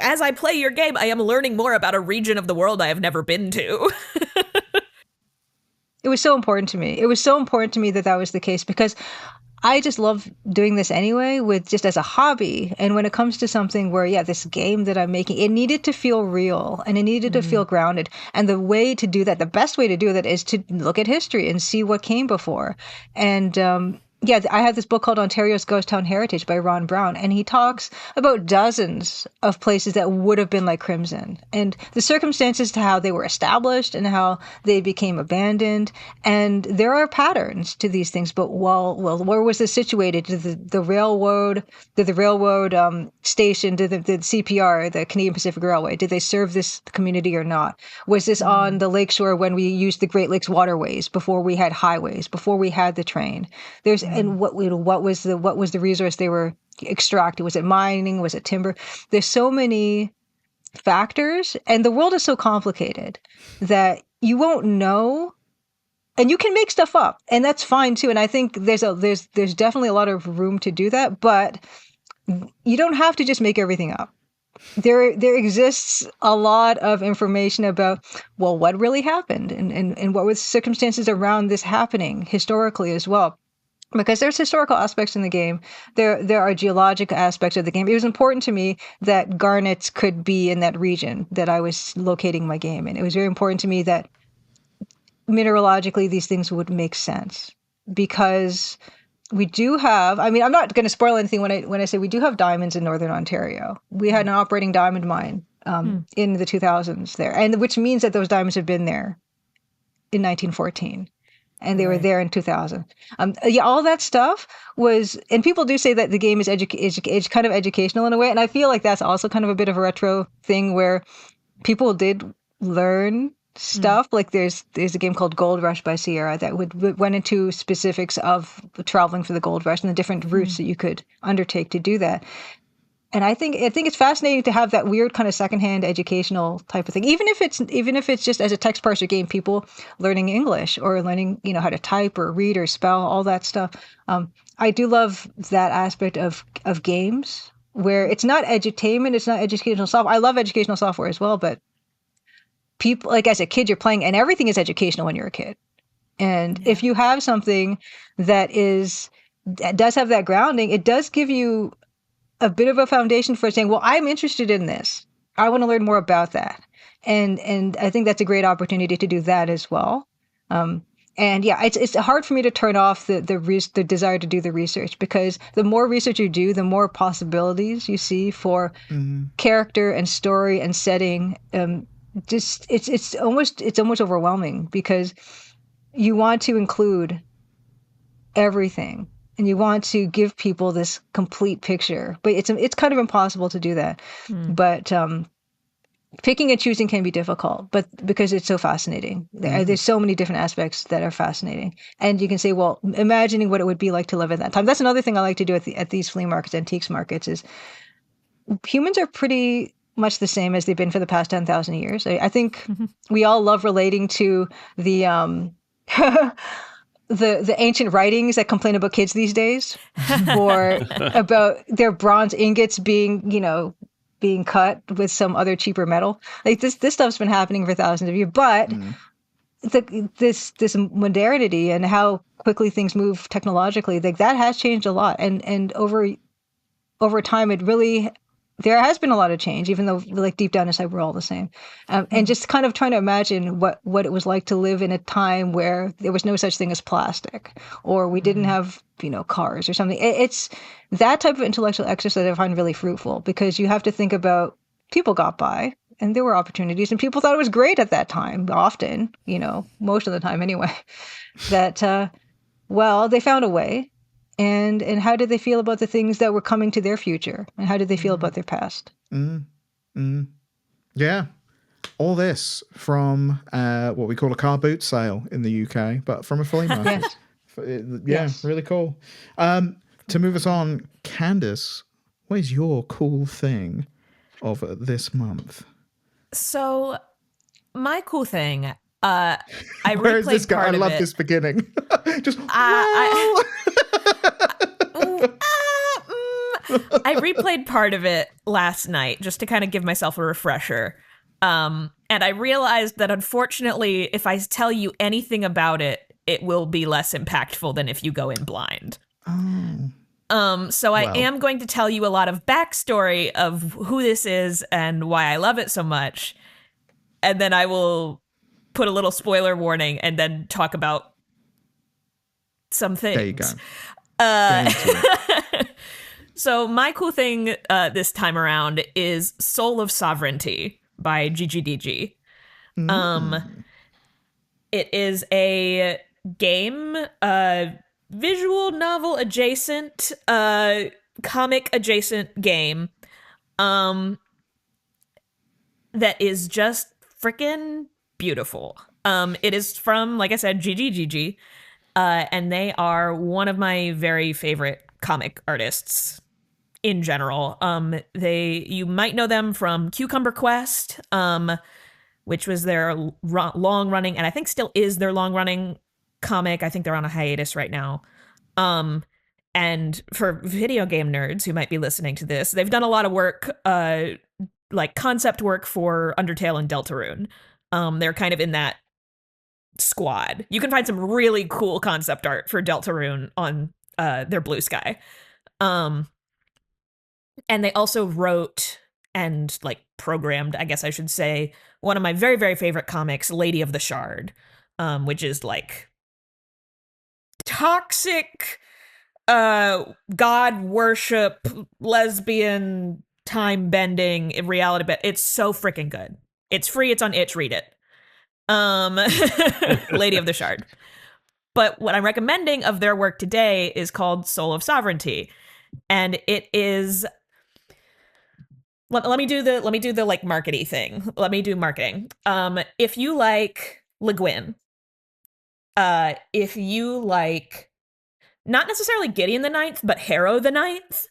As I play your game, I am learning more about a region of the world I have never been to. It was so important to me. It was so important to me that was the case, because I just love doing this anyway, with just as a hobby. And when it comes to something where, this game that I'm making, it needed to feel real and it needed to feel grounded. And the way to do that, the best way to do that is to look at history and see what came before. And I have this book called Ontario's Ghost Town Heritage by Ron Brown, and he talks about dozens of places that would have been like Crimson and the circumstances to how they were established and how they became abandoned. And there are patterns to these things, but where was this situated? Did the railroad station, did the CPR, the Canadian Pacific Railway, did they serve this community or not? Was this on the lakeshore when we used the Great Lakes waterways, before we had highways, before we had the train? And what was the resource they were extracting? Was it mining? Was it timber? There's so many factors, and the world is so complicated that you won't know, and you can make stuff up, and that's fine too. And I think there's definitely a lot of room to do that, but you don't have to just make everything up. There exists a lot of information about, what really happened and what were the circumstances around this happening historically as well. Because there's historical aspects in the game. There are geologic aspects of the game. It was important to me that garnets could be in that region that I was locating my game in. It was very important to me that mineralogically these things would make sense, because we do have, I'm not going to spoil anything when I say we do have diamonds in Northern Ontario. We had an operating diamond mine in the 2000s there, and which means that those diamonds have been there in 1914. And they were there in 2000. All that stuff was, and people do say that the game is kind of educational in a way, and I feel like that's also kind of a bit of a retro thing where people did learn stuff. Like there's a game called Gold Rush by Sierra that went into specifics of traveling for the gold rush and the different routes that you could undertake to do that. And I think it's fascinating to have that weird kind of secondhand educational type of thing, even if it's just as a text parser game, people learning English or learning how to type or read or spell, all that stuff. I do love that aspect of games where it's not edutainment, it's not educational software. I love educational software as well, but people, like as a kid, you're playing, and everything is educational when you're a kid. And if you have something that does have that grounding, it does give you a bit of a foundation for saying, I'm interested in this. I want to learn more about that. And I think that's a great opportunity to do that as well. It's hard for me to turn off the desire to do the research, because the more research you do, the more possibilities you see for character and story and setting. It's almost overwhelming, because you want to include everything. And you want to give people this complete picture, but it's kind of impossible to do that. But picking and choosing can be difficult, but because it's so fascinating. There's so many different aspects that are fascinating. And you can say, imagining what it would be like to live in that time. That's another thing I like to do at these flea markets, antiques markets, is humans are pretty much the same as they've been for the past 10,000 years. I think we all love relating to the the ancient writings that complain about kids these days, or about their bronze ingots being cut with some other cheaper metal. Like this stuff's been happening for thousands of years, but this modernity and how quickly things move technologically, like that has changed a lot. And over time, there has been a lot of change, even though like deep down inside we're all the same. And just kind of trying to imagine what it was like to live in a time where there was no such thing as plastic, or we didn't have cars or something. It's that type of intellectual exercise I find really fruitful, because you have to think about, people got by and there were opportunities, and people thought it was great at that time, often, most of the time anyway, that they found a way. And how did they feel about the things that were coming to their future? And how did they feel about their past? Yeah. All this from what we call a car boot sale in the UK, but from a flea market. Yes. Really cool. To move us on, Candace, what is your cool thing of this month? So my cool thing, I Where is this replayed guy? part I of love it. this beginning. Just I replayed part of it last night just to kind of give myself a refresher. And I realized that unfortunately, if I tell you anything about it, it will be less impactful than if you go in blind. So I Well. am going to tell you a lot of backstory of who this is and why I love it so much. And then I will put a little spoiler warning and then talk about some things. There you go. Get into it. So my cool thing this time around is Soul of Sovereignty by GGDG. It is a game, visual novel adjacent, comic adjacent game, that is just freaking beautiful. It is from, like I said, GGGG, and they are one of my very favorite comic artists in general. You might know them from Cucumber Quest, which was their long running, and I think still is their long running comic. I think they're on a hiatus right now. And for video game nerds who might be listening to this, they've done a lot of work, like concept work for Undertale and Deltarune. They're kind of in that squad. You can find some really cool concept art for Deltarune on their Blue Sky. And they also wrote and like programmed, I guess I should say, one of my very, very favorite comics, Lady of the Shard, which is like toxic, god worship, lesbian, time bending in reality, but it's so freaking good. It's free. It's on itch. Read it. Lady of the Shard. But what I'm recommending of their work today is called Soul of Sovereignty, and it is. Let me do the like markety thing. Let me do marketing. If you like Le Guin, if you like not necessarily Gideon the Ninth, but Harrow the Ninth,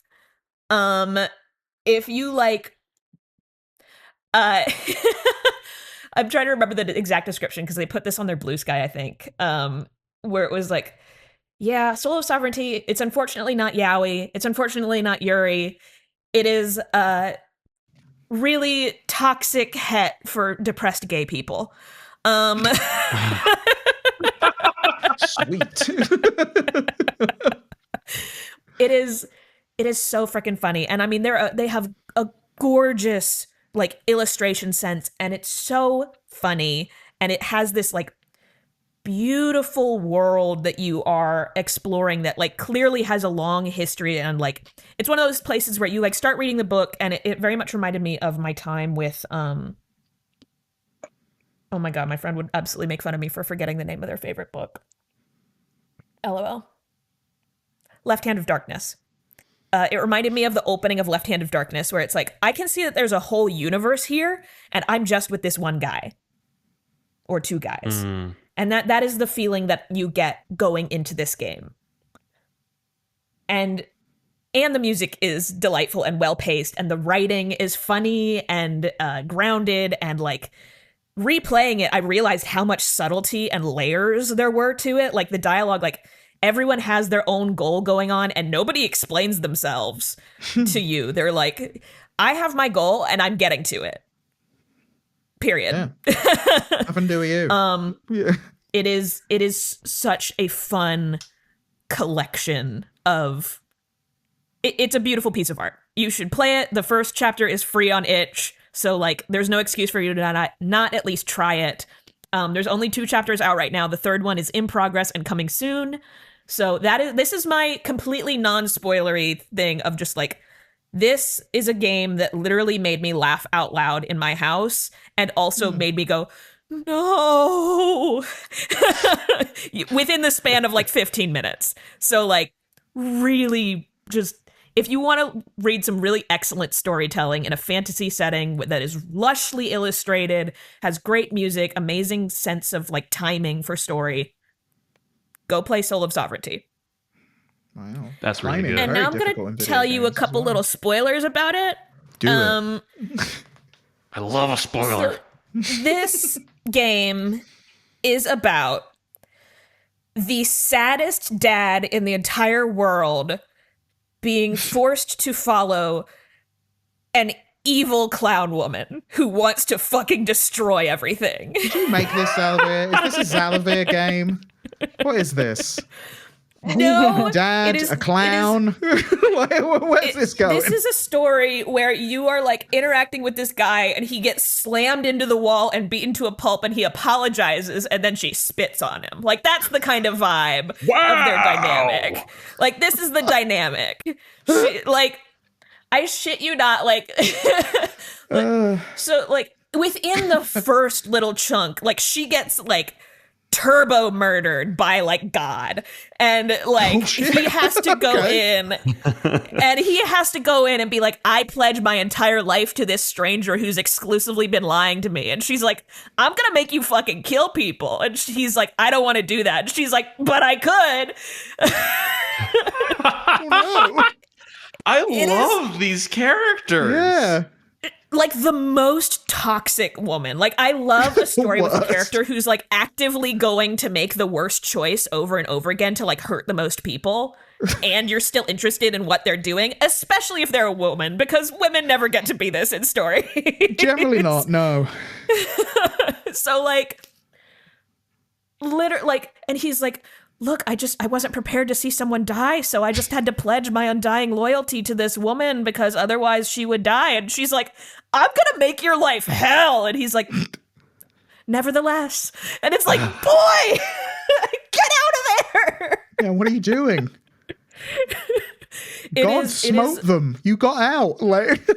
if you like, I'm trying to remember the exact description because they put this on their Blue Sky, I think, where it was like, yeah, Soul of Sovereignty. It's unfortunately not yaoi. It's unfortunately not Yuri. It is really toxic het for depressed gay people. Sweet. It is so freaking funny, and I mean they have a gorgeous like illustration sense, and it's so funny, and it has this like beautiful world that you are exploring that like clearly has a long history, and like it's one of those places where you like start reading the book and it very much reminded me of my time with oh my god, my friend would absolutely make fun of me for forgetting the name of their favorite book. LOL. Left Hand of Darkness. It reminded me of the opening of Left Hand of Darkness, where it's like, I can see that there's a whole universe here, and I'm just with this one guy. Or two guys. And that is the feeling that you get going into this game. And the music is delightful and well-paced, and the writing is funny and grounded, and like replaying it, I realized how much subtlety and layers there were to it. Like the dialogue, like everyone has their own goal going on and nobody explains themselves to you. They're like, I have my goal and I'm getting to it. Period. Yeah. Nothing to do with you. Yeah. It is such a fun collection of it's a beautiful piece of art. You should play it. The first chapter is free on itch. So like there's no excuse for you to not at least try it. There's only 2 chapters out right now. The third one is in progress and coming soon. So this is my completely non-spoilery thing of just like, this is a game that literally made me laugh out loud in my house and also made me go, no, within the span of like 15 minutes. So like really just, if you want to read some really excellent storytelling in a fantasy setting that is lushly illustrated, has great music, amazing sense of like timing for story, go play Soul of Sovereignty. Wow. That's really good. And now I'm going to tell you a couple little spoilers about it. Do it. I love a spoiler. So this game is about the saddest dad in the entire world being forced to follow an evil clown woman who wants to fucking destroy everything. Did you make this, Xalavier? Is this a Xalavier game? What is this? No, Dad, it is, a clown. Where's this going? This is a story where you are like interacting with this guy and he gets slammed into the wall and beaten to a pulp and he apologizes and then she spits on him. Like, that's the kind of vibe of their dynamic. Like, this is the dynamic. Like, I shit you not, like, so like within the first little chunk, like she gets like turbo murdered by like God, and like he has to go in and he has to go in and be like, I pledge my entire life to this stranger who's exclusively been lying to me. And she's like, I'm gonna make you fucking kill people. And he's like, I don't want to do that. And she's like, but I could. I love these characters. Yeah. Like the most toxic woman. Like, I love a story with a character who's like actively going to make the worst choice over and over again to like hurt the most people, and you're still interested in what they're doing, especially if they're a woman, because women never get to be this in stories. Generally not, no. So like, literally, like, and he's like, look, I wasn't prepared to see someone die, so I just had to pledge my undying loyalty to this woman because otherwise she would die. And she's like, I'm gonna make your life hell. And he's like, nevertheless. And it's like, boy, get out of there. Yeah, what are you doing? God smote them. You got out. Like,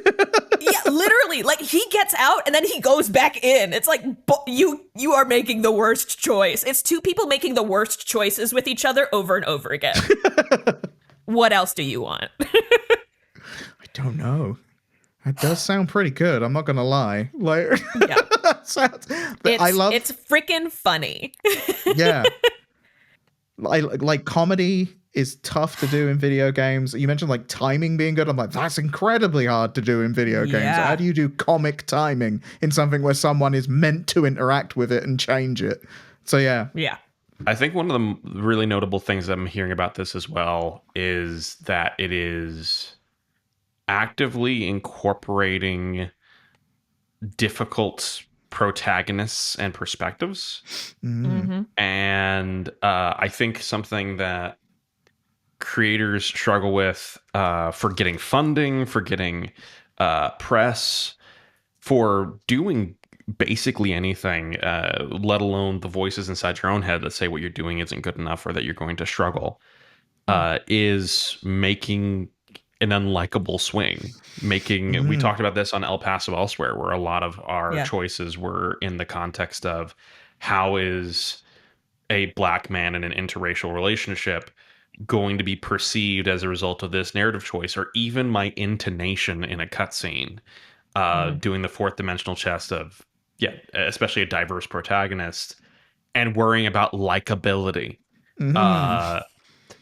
yeah, literally. Like, he gets out and then he goes back in. It's like, you are making the worst choice. It's two people making the worst choices with each other over and over again. What else do you want? I don't know. It does sound pretty good. I'm not gonna lie. Like, yeah. It's freaking funny. Yeah. Like comedy is tough to do in video games. You mentioned like timing being good. I'm like, that's incredibly hard to do in video games. Yeah. How do you do comic timing in something where someone is meant to interact with it and change it? So yeah. Yeah. I think one of the really notable things I'm hearing about this as well is that it is actively incorporating difficult protagonists and perspectives. Mm-hmm. And I think something that creators struggle with for getting funding, for getting press, for doing basically anything, let alone the voices inside your own head that say what you're doing isn't good enough or that you're going to struggle, is making an unlikable swing. We talked about this on El Paso Elsewhere, where a lot of our choices were in the context of how is a black man in an interracial relationship going to be perceived as a result of this narrative choice, or even my intonation in a cutscene, doing the fourth dimensional chess of, especially a diverse protagonist, and worrying about likability.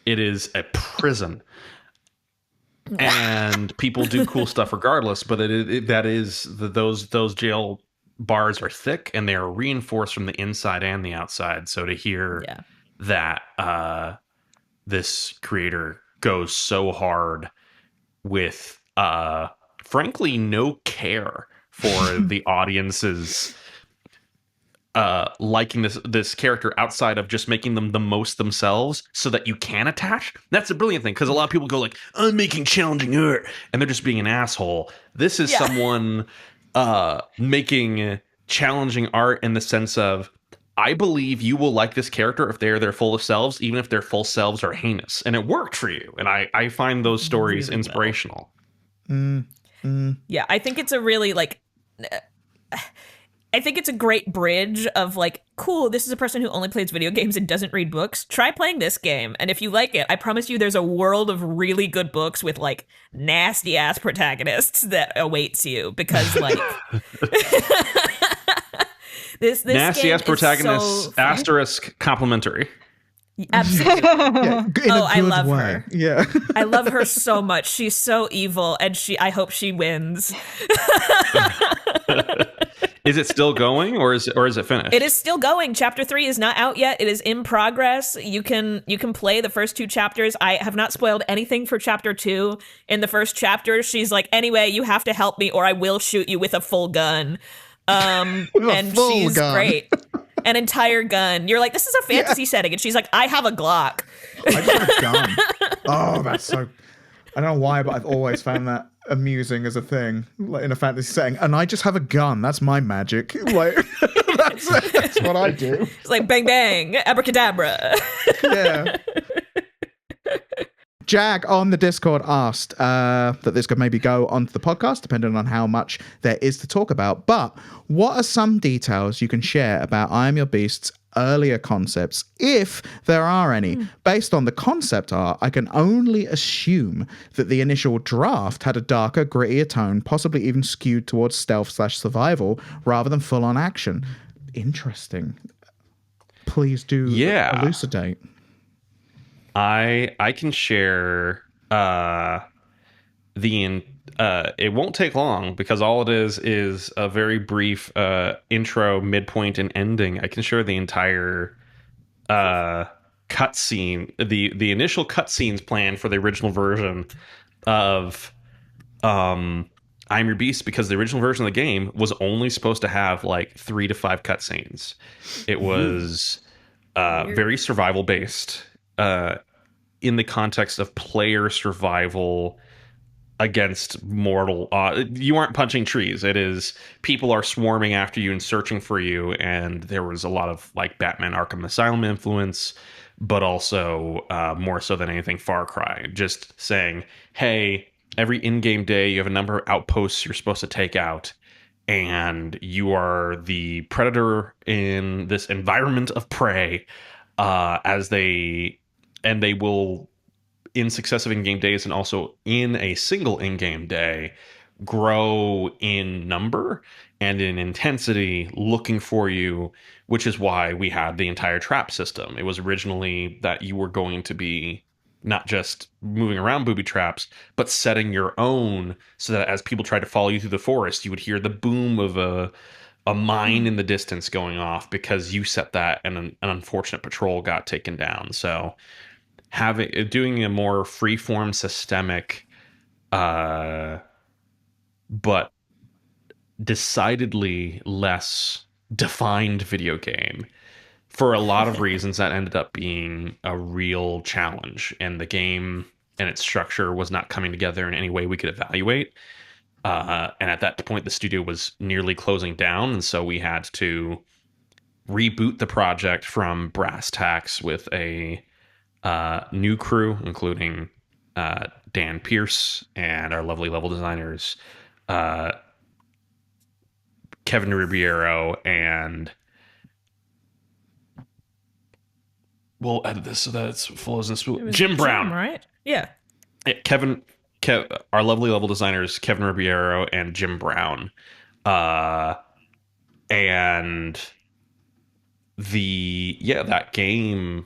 It is a prison. And people do cool stuff regardless, but those jail bars are thick and they are reinforced from the inside and the outside. So to hear that this creator goes so hard with frankly no care for the audience's liking this character outside of just making them the most themselves so that you can attach. That's a brilliant thing, because a lot of people go like, I'm making challenging art, and they're just being an asshole. This is someone making challenging art in the sense of, I believe you will like this character if they're their full selves, even if their full selves are heinous. And it worked for you. And I find those stories really inspirational. Yeah, I think it's a really like... I think it's a great bridge of like, cool, this is a person who only plays video games and doesn't read books. Try playing this game. And if you like it, I promise you there's a world of really good books with like nasty ass protagonists that awaits you, because like this nasty ass protagonists so asterisk complimentary. Absolutely. I love her. Yeah. I love her so much. She's so evil, and I hope she wins. Is it still going, or is it finished? It is still going. Chapter 3 is not out yet. It is in progress. You can play the first 2 chapters. I have not spoiled anything for chapter 2. In the first chapter, she's like, anyway, you have to help me or I will shoot you with a full gun. And she's great. An entire gun. You're like, this is a fantasy setting. And she's like, I have a Glock. I just have a gun. Oh, that's so... I don't know why, but I've always found that amusing as a thing, like in a fantasy setting. And I just have a gun. That's my magic. Like, that's what I do. It's like bang bang, abracadabra. Yeah. Jag on the Discord asked that this could maybe go onto the podcast, depending on how much there is to talk about. But what are some details you can share about I Am Your Beast's earlier concepts, if there are any? Based on the concept art, I can only assume that the initial draft had a darker, grittier tone, possibly even skewed towards stealth/survival rather than full-on action. Interesting. Please do elucidate. I can share it won't take long because all it is a very brief intro, midpoint, and ending. I can share the entire cutscene, the initial cutscenes plan for the original version of I'm Your Beast, because the original version of the game was only supposed to have like 3 to 5 cutscenes. It was very survival based. In the context of player survival against mortal, you aren't punching trees. It is people are swarming after you and searching for you, and there was a lot of like Batman Arkham Asylum influence, but also more so than anything Far Cry. Just saying, hey, every in-game day you have a number of outposts you're supposed to take out, and you are the predator in this environment of prey, and they will, in successive in-game days and also in a single in-game day, grow in number and in intensity looking for you, which is why we had the entire trap system. It was originally that you were going to be not just moving around booby traps, but setting your own, so that as people tried to follow you through the forest, you would hear the boom of a mine in the distance going off because you set that and an unfortunate patrol got taken down. So doing a more freeform, systemic, but decidedly less defined video game, for a lot of reasons, that ended up being a real challenge, and the game and its structure was not coming together in any way we could evaluate. And at that point, the studio was nearly closing down, and so we had to reboot the project from brass tacks with a new crew, including Dan Pierce and our lovely level designers, Kevin Ribeiro, and we'll edit this so that it flows in smooth. Jim Brown, right? Yeah. Kevin, our lovely level designers, Kevin Ribeiro and Jim Brown, and that game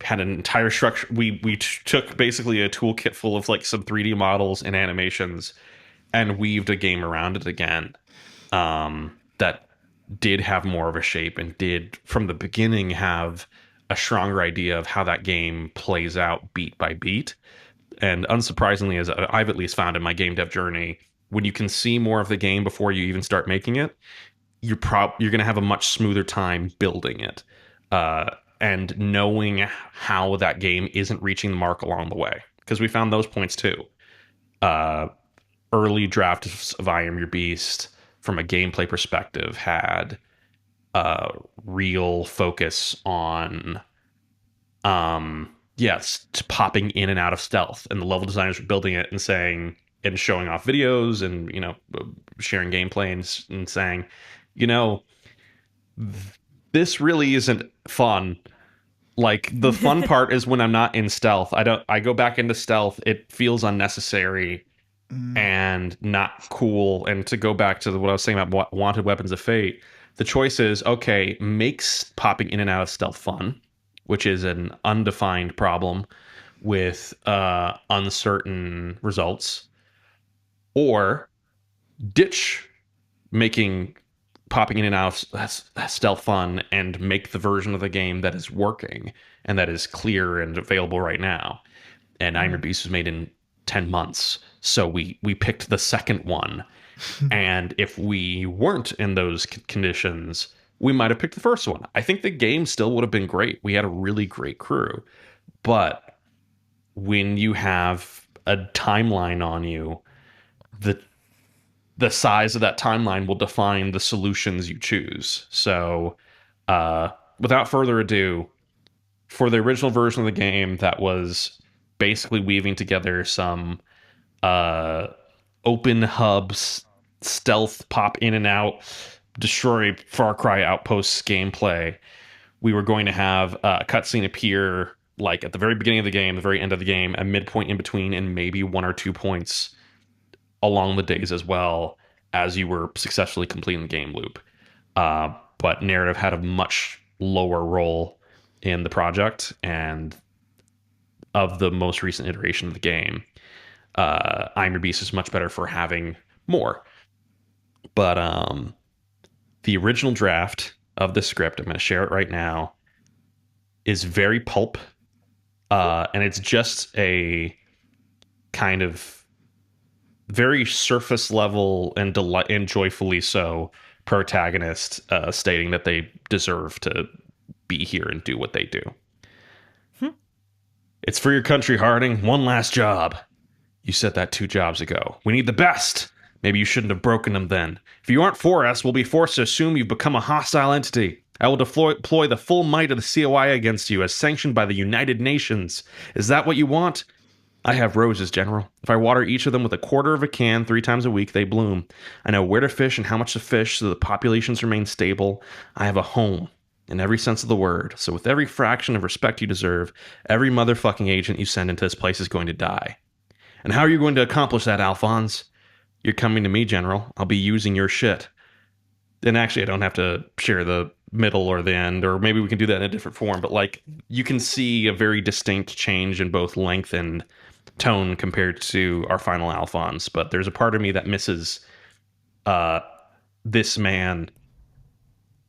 had an entire structure. We took basically a toolkit full of like some 3D models and animations and weaved a game around it again, that did have more of a shape and did from the beginning have a stronger idea of how that game plays out beat by beat. And unsurprisingly, as I've at least found in my game dev journey, when you can see more of the game before you even start making it, you're going to have a much smoother time building it. And knowing how that game isn't reaching the mark along the way. Because we found those points too. Early drafts of I Am Your Beast, from a gameplay perspective, had real focus on popping in and out of stealth. And the level designers were building it and saying, and showing off videos and, sharing gameplay and saying, this really isn't fun. Like, the fun part is when I'm not in stealth. I go back into stealth. It feels unnecessary and not cool. And to go back to what I was saying about Wanted Weapons of Fate, the choice is, okay, makes popping in and out of stealth fun, which is an undefined problem with uncertain results, or ditch making popping in and out of stealth fun and make the version of the game that is working and that is clear and available right now. And I Am Your Beast was made in 10 months. So we picked the second one. And if we weren't in those conditions, we might have picked the first one. I think the game still would have been great. We had a really great crew. But when you have a timeline on you, the size of that timeline will define the solutions you choose. So, without further ado, for the original version of the game that was basically weaving together some open hubs, stealth, pop in and out, destroy Far Cry outposts gameplay, we were going to have a cutscene appear like at the very beginning of the game, the very end of the game, a midpoint in between, and maybe 1 or 2 points along the days as well as you were successfully completing the game loop. But narrative had a much lower role in the project, and of the most recent iteration of the game, I'm Your Beast is much better for having more. But the original draft of the script, I'm going to share it right now, is very pulp, and it's just a kind of very surface level and joyfully so protagonist stating that they deserve to be here and do what they do. It's for your country, Harding. One last job. You said that 2 jobs ago. We need the best. Maybe you shouldn't have broken them then. If you aren't for us, we'll be forced to assume you've become a hostile entity. I will deploy the full might of the COI against you as sanctioned by the United Nations. Is that what you want? I have roses, General. If I water each of them with a quarter of a can 3 times a week, they bloom. I know where to fish and how much to fish so the populations remain stable. I have a home in every sense of the word. So with every fraction of respect you deserve, every motherfucking agent you send into this place is going to die. And how are you going to accomplish that, Alphonse? You're coming to me, General. I'll be using your shit. And actually, I don't have to share the middle or the end, or maybe we can do that in a different form. But like, you can see a very distinct change in both length and tone compared to our final Alphonse. But there's a part of me that misses this man,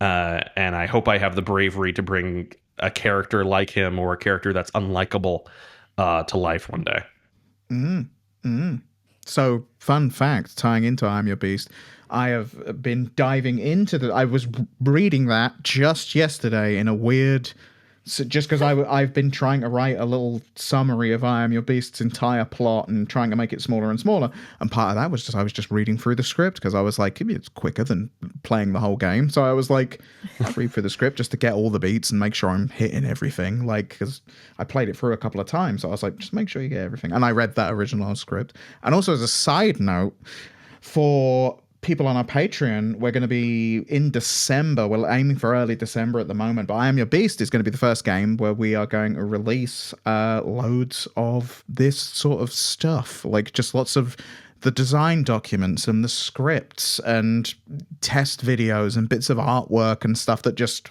and I hope I have the bravery to bring a character like him or a character that's unlikable to life one day. So, fun fact, tying into I'm Your Beast, I have been diving into I was reading that just yesterday in a weird... just because I've been trying to write a little summary of I Am Your Beast's entire plot and trying to make it smaller and smaller. And part of that was just I was just reading through the script because I was like, it's quicker than playing the whole game. So I was like, I'll read through the script just to get all the beats and make sure I'm hitting everything. Like, because I played it through a couple of times. So I was like, just make sure you get everything. And I read that original script. And also as a side note, for people on our Patreon, we're going to be in December. We're aiming for early December at the moment, but I Am Your Beast is going to be the first game where we are going to release loads of this sort of stuff, like just lots of the design documents and the scripts and test videos and bits of artwork and stuff that just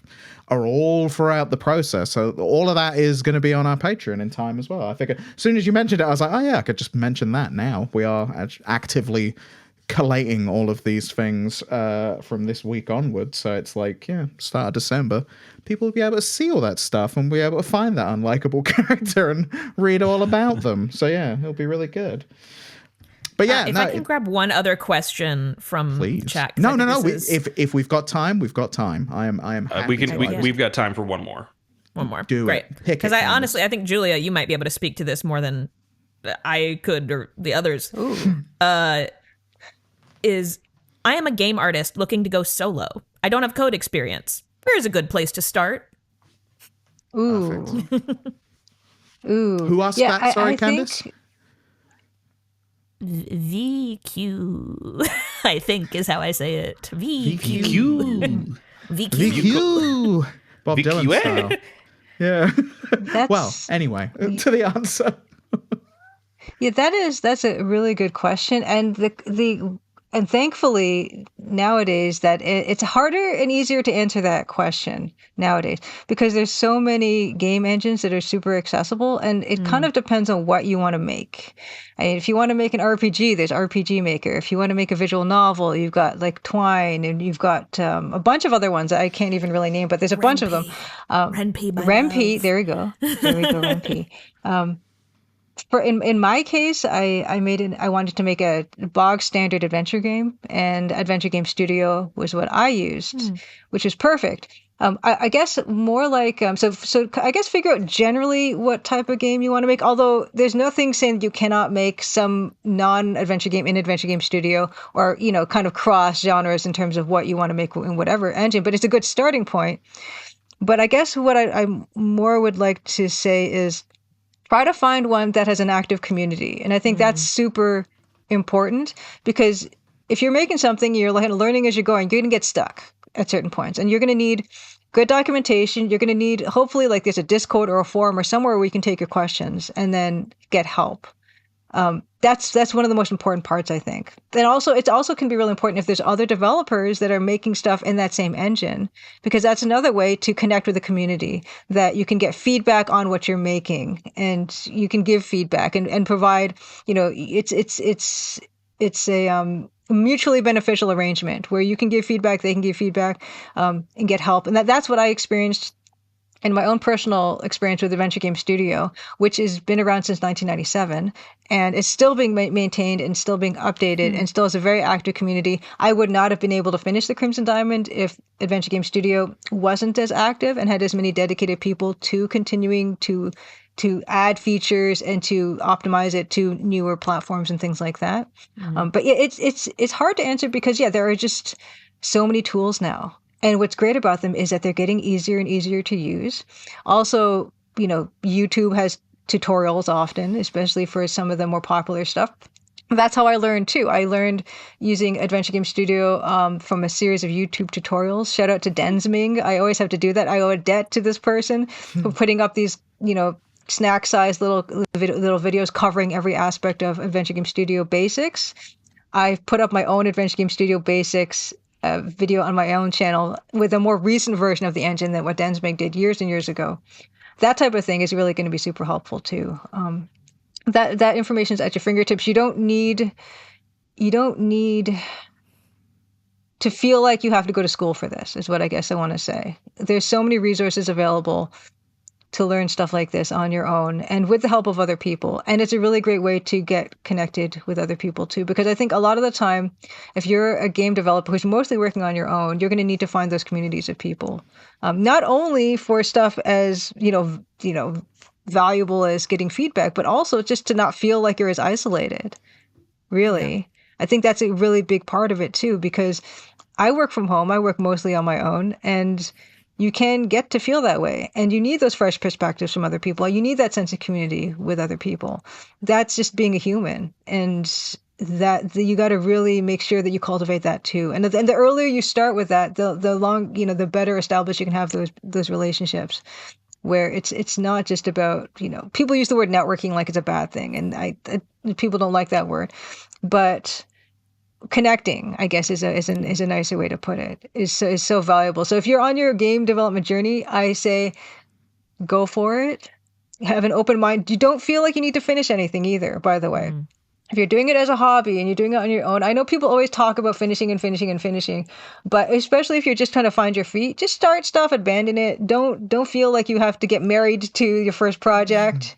are all throughout the process. So all of that is going to be on our Patreon in time as well. I think as soon as you mentioned it, I was like, oh yeah, I could just mention that now. We are actively collating all of these things from this week onwards. So it's like, start of December, people will be able to see all that stuff and be able to find that unlikable character and read all about them. So yeah, it'll be really good. But yeah, if I can grab one other question from chat. No. If we've got time, we've got time. I am happy we've got time for one more. One more. Great. Because I think Julia, you might be able to speak to this more than I could or the others. I am a game artist looking to go solo. I don't have code experience. Where's a good place to start? Ooh. Ooh. Who asked that? Sorry, Candace? VQ, I think is how I say it. VQ. VQ. Bob Dylan style. Yeah. Well, anyway, to the answer. Yeah, that's a really good question, and and thankfully nowadays that it's harder and easier to answer that question nowadays because there's so many game engines that are super accessible, and it kind of depends on what you want to make. I mean, if you want to make an RPG, there's RPG Maker. If you want to make a visual novel, you've got like Twine, and you've got a bunch of other ones that I can't even really name, but there's a bunch of them. Ren'Py, there we go, Ren'Py. In my case, I wanted to make a bog standard adventure game, and Adventure Game Studio was what I used, which is perfect. I guess more like so I guess figure out generally what type of game you want to make. Although there's nothing saying that you cannot make some non-adventure game in Adventure Game Studio, or kind of cross genres in terms of what you want to make in whatever engine. But it's a good starting point. But I guess what I more would like to say is try to find one that has an active community, and I think that's super important, because if you're making something, you're learning as you're going, you're going to get stuck at certain points, and you're going to need good documentation. You're going to need, hopefully, like there's a Discord or a forum or somewhere where you can take your questions and then get help. That's one of the most important parts, I think. And also, it also can be really important if there's other developers that are making stuff in that same engine, because that's another way to connect with the community, that you can get feedback on what you're making, and you can give feedback and provide, it's a mutually beneficial arrangement where you can give feedback, they can give feedback, and get help. And that's what I experienced in my own personal experience with Adventure Game Studio, which has been around since 1997, and is still being maintained and still being updated, and still has a very active community. I would not have been able to finish the Crimson Diamond if Adventure Game Studio wasn't as active and had as many dedicated people to continuing to add features and to optimize it to newer platforms and things like that. But yeah, it's hard to answer because there are just so many tools now. And what's great about them is that they're getting easier and easier to use. Also, YouTube has tutorials often, especially for some of the more popular stuff. That's how I learned too. I learned using Adventure Game Studio from a series of YouTube tutorials. Shout out to Densming. I always have to do that. I owe a debt to this person for putting up these, snack-sized little videos covering every aspect of Adventure Game Studio basics. I've put up my own Adventure Game Studio basics video on my own channel with a more recent version of the engine than what Densmig did years and years ago. That type of thing is really going to be super helpful too. That information is at your fingertips. You don't need to feel like you have to go to school for this, is what I guess I want to say. There's so many resources available to learn stuff like this on your own and with the help of other people. And it's a really great way to get connected with other people too, because I think a lot of the time, if you're a game developer who's mostly working on your own, you're going to need to find those communities of people, not only for stuff as, valuable as getting feedback, but also just to not feel like you're as isolated, really. Yeah. I think that's a really big part of it too, because I work from home. I work mostly on my own, and you can get to feel that way. And you need those fresh perspectives from other people. You need that sense of community with other people. That's just being a human. And that you got to really make sure that you cultivate that too. And the earlier you start with that, the better established you can have those relationships, where it's not just about, people use the word networking like it's a bad thing. And people don't like that word, but connecting, I guess, is a nicer way to put it, is so valuable. So if you're on your game development journey, I say go for it. Have an open mind. You don't feel like you need to finish anything either, by the way. If you're doing it as a hobby and you're doing it on your own, I know people always talk about finishing, but especially if you're just trying to find your feet, just start stuff, abandon it. Don't feel like you have to get married to your first project.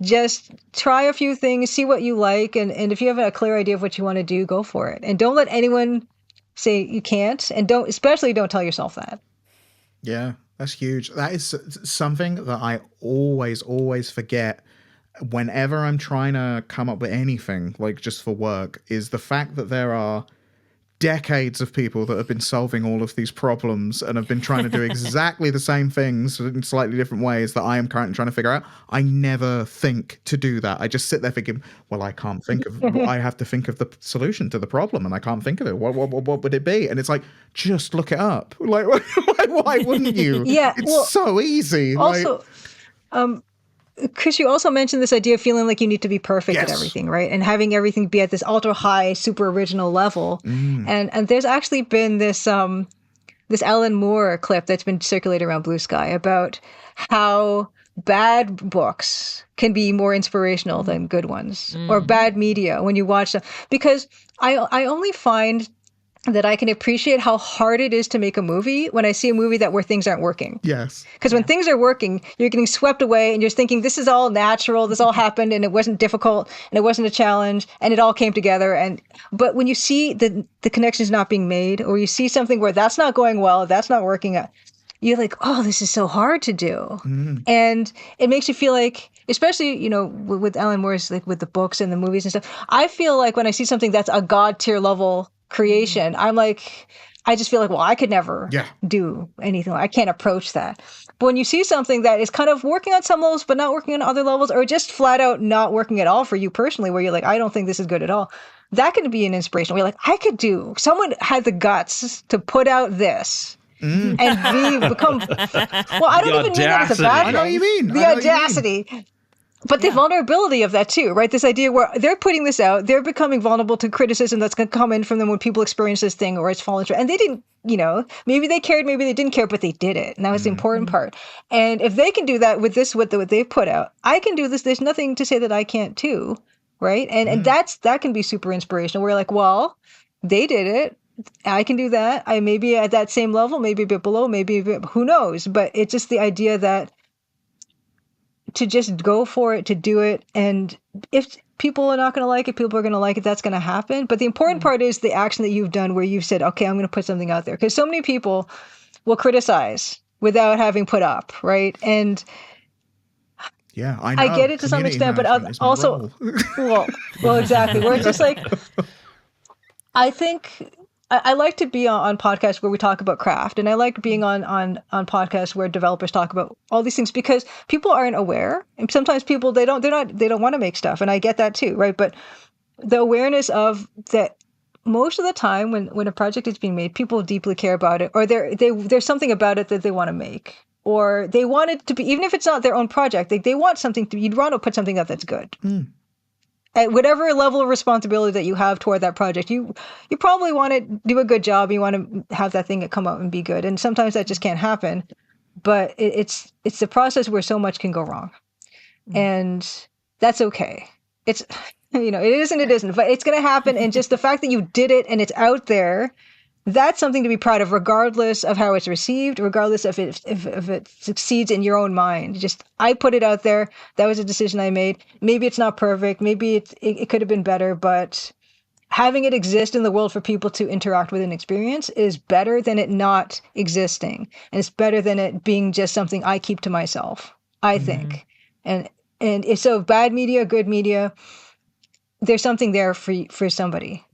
Just try a few things, see what you like, and if you have a clear idea of what you want to do, go for it. And don't let anyone say you can't, and especially don't tell yourself that. Yeah, that's huge. That is something that I always forget whenever I'm trying to come up with anything, like just for work, is the fact that there are decades of people that have been solving all of these problems and have been trying to do exactly the same things in slightly different ways that I am currently trying to figure out. I never think to do that. I just sit there thinking, well, I can't think of, I have to think of the solution to the problem and I can't think of it. What would it be? And it's like, just look it up. Like, why wouldn't you? Yeah, it's so easy. Also, Chris, you also mentioned this idea of feeling like you need to be perfect at everything, right? And having everything be at this ultra high, super original level. And there's actually been this Alan Moore clip that's been circulated around Blue Sky about how bad books can be more inspirational than good ones, or bad media when you watch them. Because I only find that I can appreciate how hard it is to make a movie when I see a movie where things aren't working. Yes. Because when things are working, you're getting swept away and you're thinking, this is all natural, this all happened and it wasn't difficult and it wasn't a challenge and it all came together. But when you see the connections not being made, or you see something where that's not going well, that's not working, you're like, oh, this is so hard to do. And it makes you feel like, especially, you know, with Alan Moore's, like with the books and the movies and stuff, I feel like when I see something that's a God tier level creation, I'm like, I just feel like, well, I could never do anything. I can't approach that. But when you see something that is kind of working on some levels, but not working on other levels, or just flat out not working at all for you personally, where you're like, I don't think this is good at all, that can be an inspiration. Where you're like, someone had the guts to put out this. And become, well, I don't even mean that as a bad thing. I know what you mean. The audacity. But the vulnerability of that too, right? This idea where they're putting this out, they're becoming vulnerable to criticism that's going to come in from them when people experience this thing or it's fallen short. And they didn't, you know, maybe they cared, maybe they didn't care, but they did it. And that was the important part. And if they can do that with this, what they've put out, I can do this. There's nothing to say that I can't too, right? And that can be super inspirational. We're like, well, they did it. I can do that. I may be at that same level, maybe a bit below, maybe a bit, who knows? But it's just the idea that to just go for it, to do it. And if people are not going to like it, people are going to like it, that's going to happen. But the important part is the action that you've done where you've said, okay, I'm going to put something out there. Because so many people will criticize without having put up, right? And yeah, I know. I get it to some extent, but also, well, exactly. Where it's just like, I think I like to be on podcasts where we talk about craft, and I like being on podcasts where developers talk about all these things because people aren't aware, and sometimes people they don't want to make stuff, and I get that too, right? But the awareness of that, most of the time when a project is being made, people deeply care about it, or there's something about it that they want to make, or they want it to be, even if it's not their own project, they want something to. You'd want to put something out that's good. At whatever level of responsibility that you have toward that project, you probably want to do a good job. You want to have that thing come out and be good. And sometimes that just can't happen. But it's the process where so much can go wrong. And that's okay. It's, you know, it isn't, but it's going to happen. And just the fact that you did it and it's out there, that's something to be proud of, regardless of how it's received, regardless if it succeeds in your own mind. Just, I put it out there. That was a decision I made. Maybe it's not perfect. Maybe it could have been better, but having it exist in the world for people to interact with and experience is better than it not existing. And it's better than it being just something I keep to myself, I think. And it's so bad media, good media, there's something there for somebody.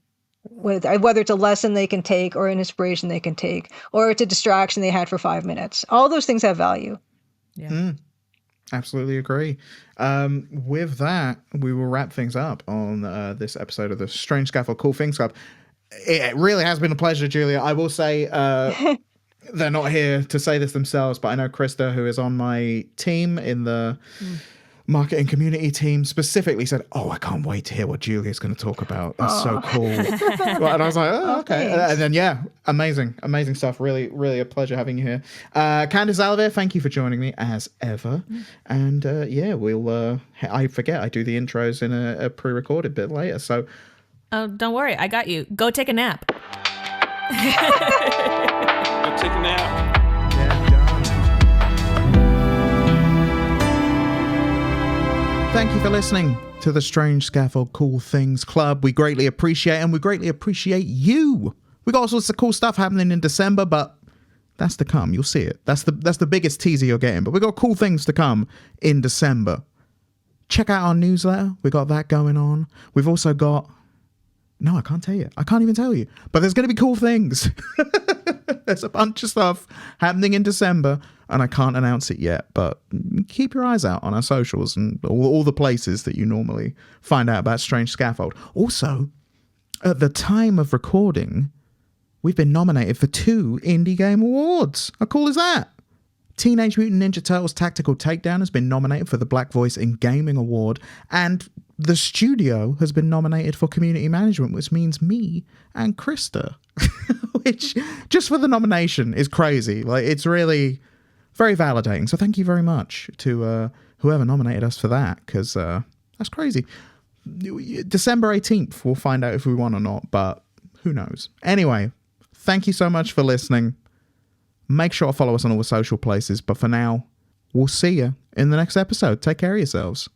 Whether it's a lesson they can take or an inspiration they can take, or it's a distraction they had for 5 minutes. All those things have value. Yeah. Absolutely agree. With that, we will wrap things up on this episode of the Strange Scaffold Cool Things Club. It really has been a pleasure, Julia. I will say they're not here to say this themselves, but I know Christa, who is on my team in the marketing community team, specifically said, oh, I can't wait to hear what Julia's going to talk about. That's so cool. Well, and I was like, oh, okay. And then, yeah, amazing stuff. Really, really a pleasure having you here. Candace Xalavier, thank you for joining me as ever. And yeah, we'll, I forget, I do the intros in a pre-recorded bit later. So, oh, don't worry. I got you. Go take a nap. Go take a nap. Thank you for listening to the Strange Scaffold Cool Things Club. We greatly appreciate it, and we greatly appreciate you. We got all sorts of cool stuff happening in December, but that's to come. You'll see it. That's the biggest teaser you're getting. But we got cool things to come in December. Check out our newsletter. We got that going on. We've also got... No, I can't tell you. I can't even tell you. But there's going to be cool things. There's a bunch of stuff happening in December, and I can't announce it yet. But keep your eyes out on our socials and all the places that you normally find out about Strange Scaffold. Also, at the time of recording, we've been nominated for 2 Indie Game Awards. How cool is that? Teenage Mutant Ninja Turtles Tactical Takedown has been nominated for the Black Voice in Gaming Award, and the studio has been nominated for Community Management, which means me and Christa, which just for the nomination is crazy. Like, it's really very validating. So thank you very much to whoever nominated us for that, because that's crazy. December 18th, we'll find out if we won or not, but who knows. Anyway, thank you so much for listening. Make sure to follow us on all the social places. But for now, we'll see you in the next episode. Take care of yourselves.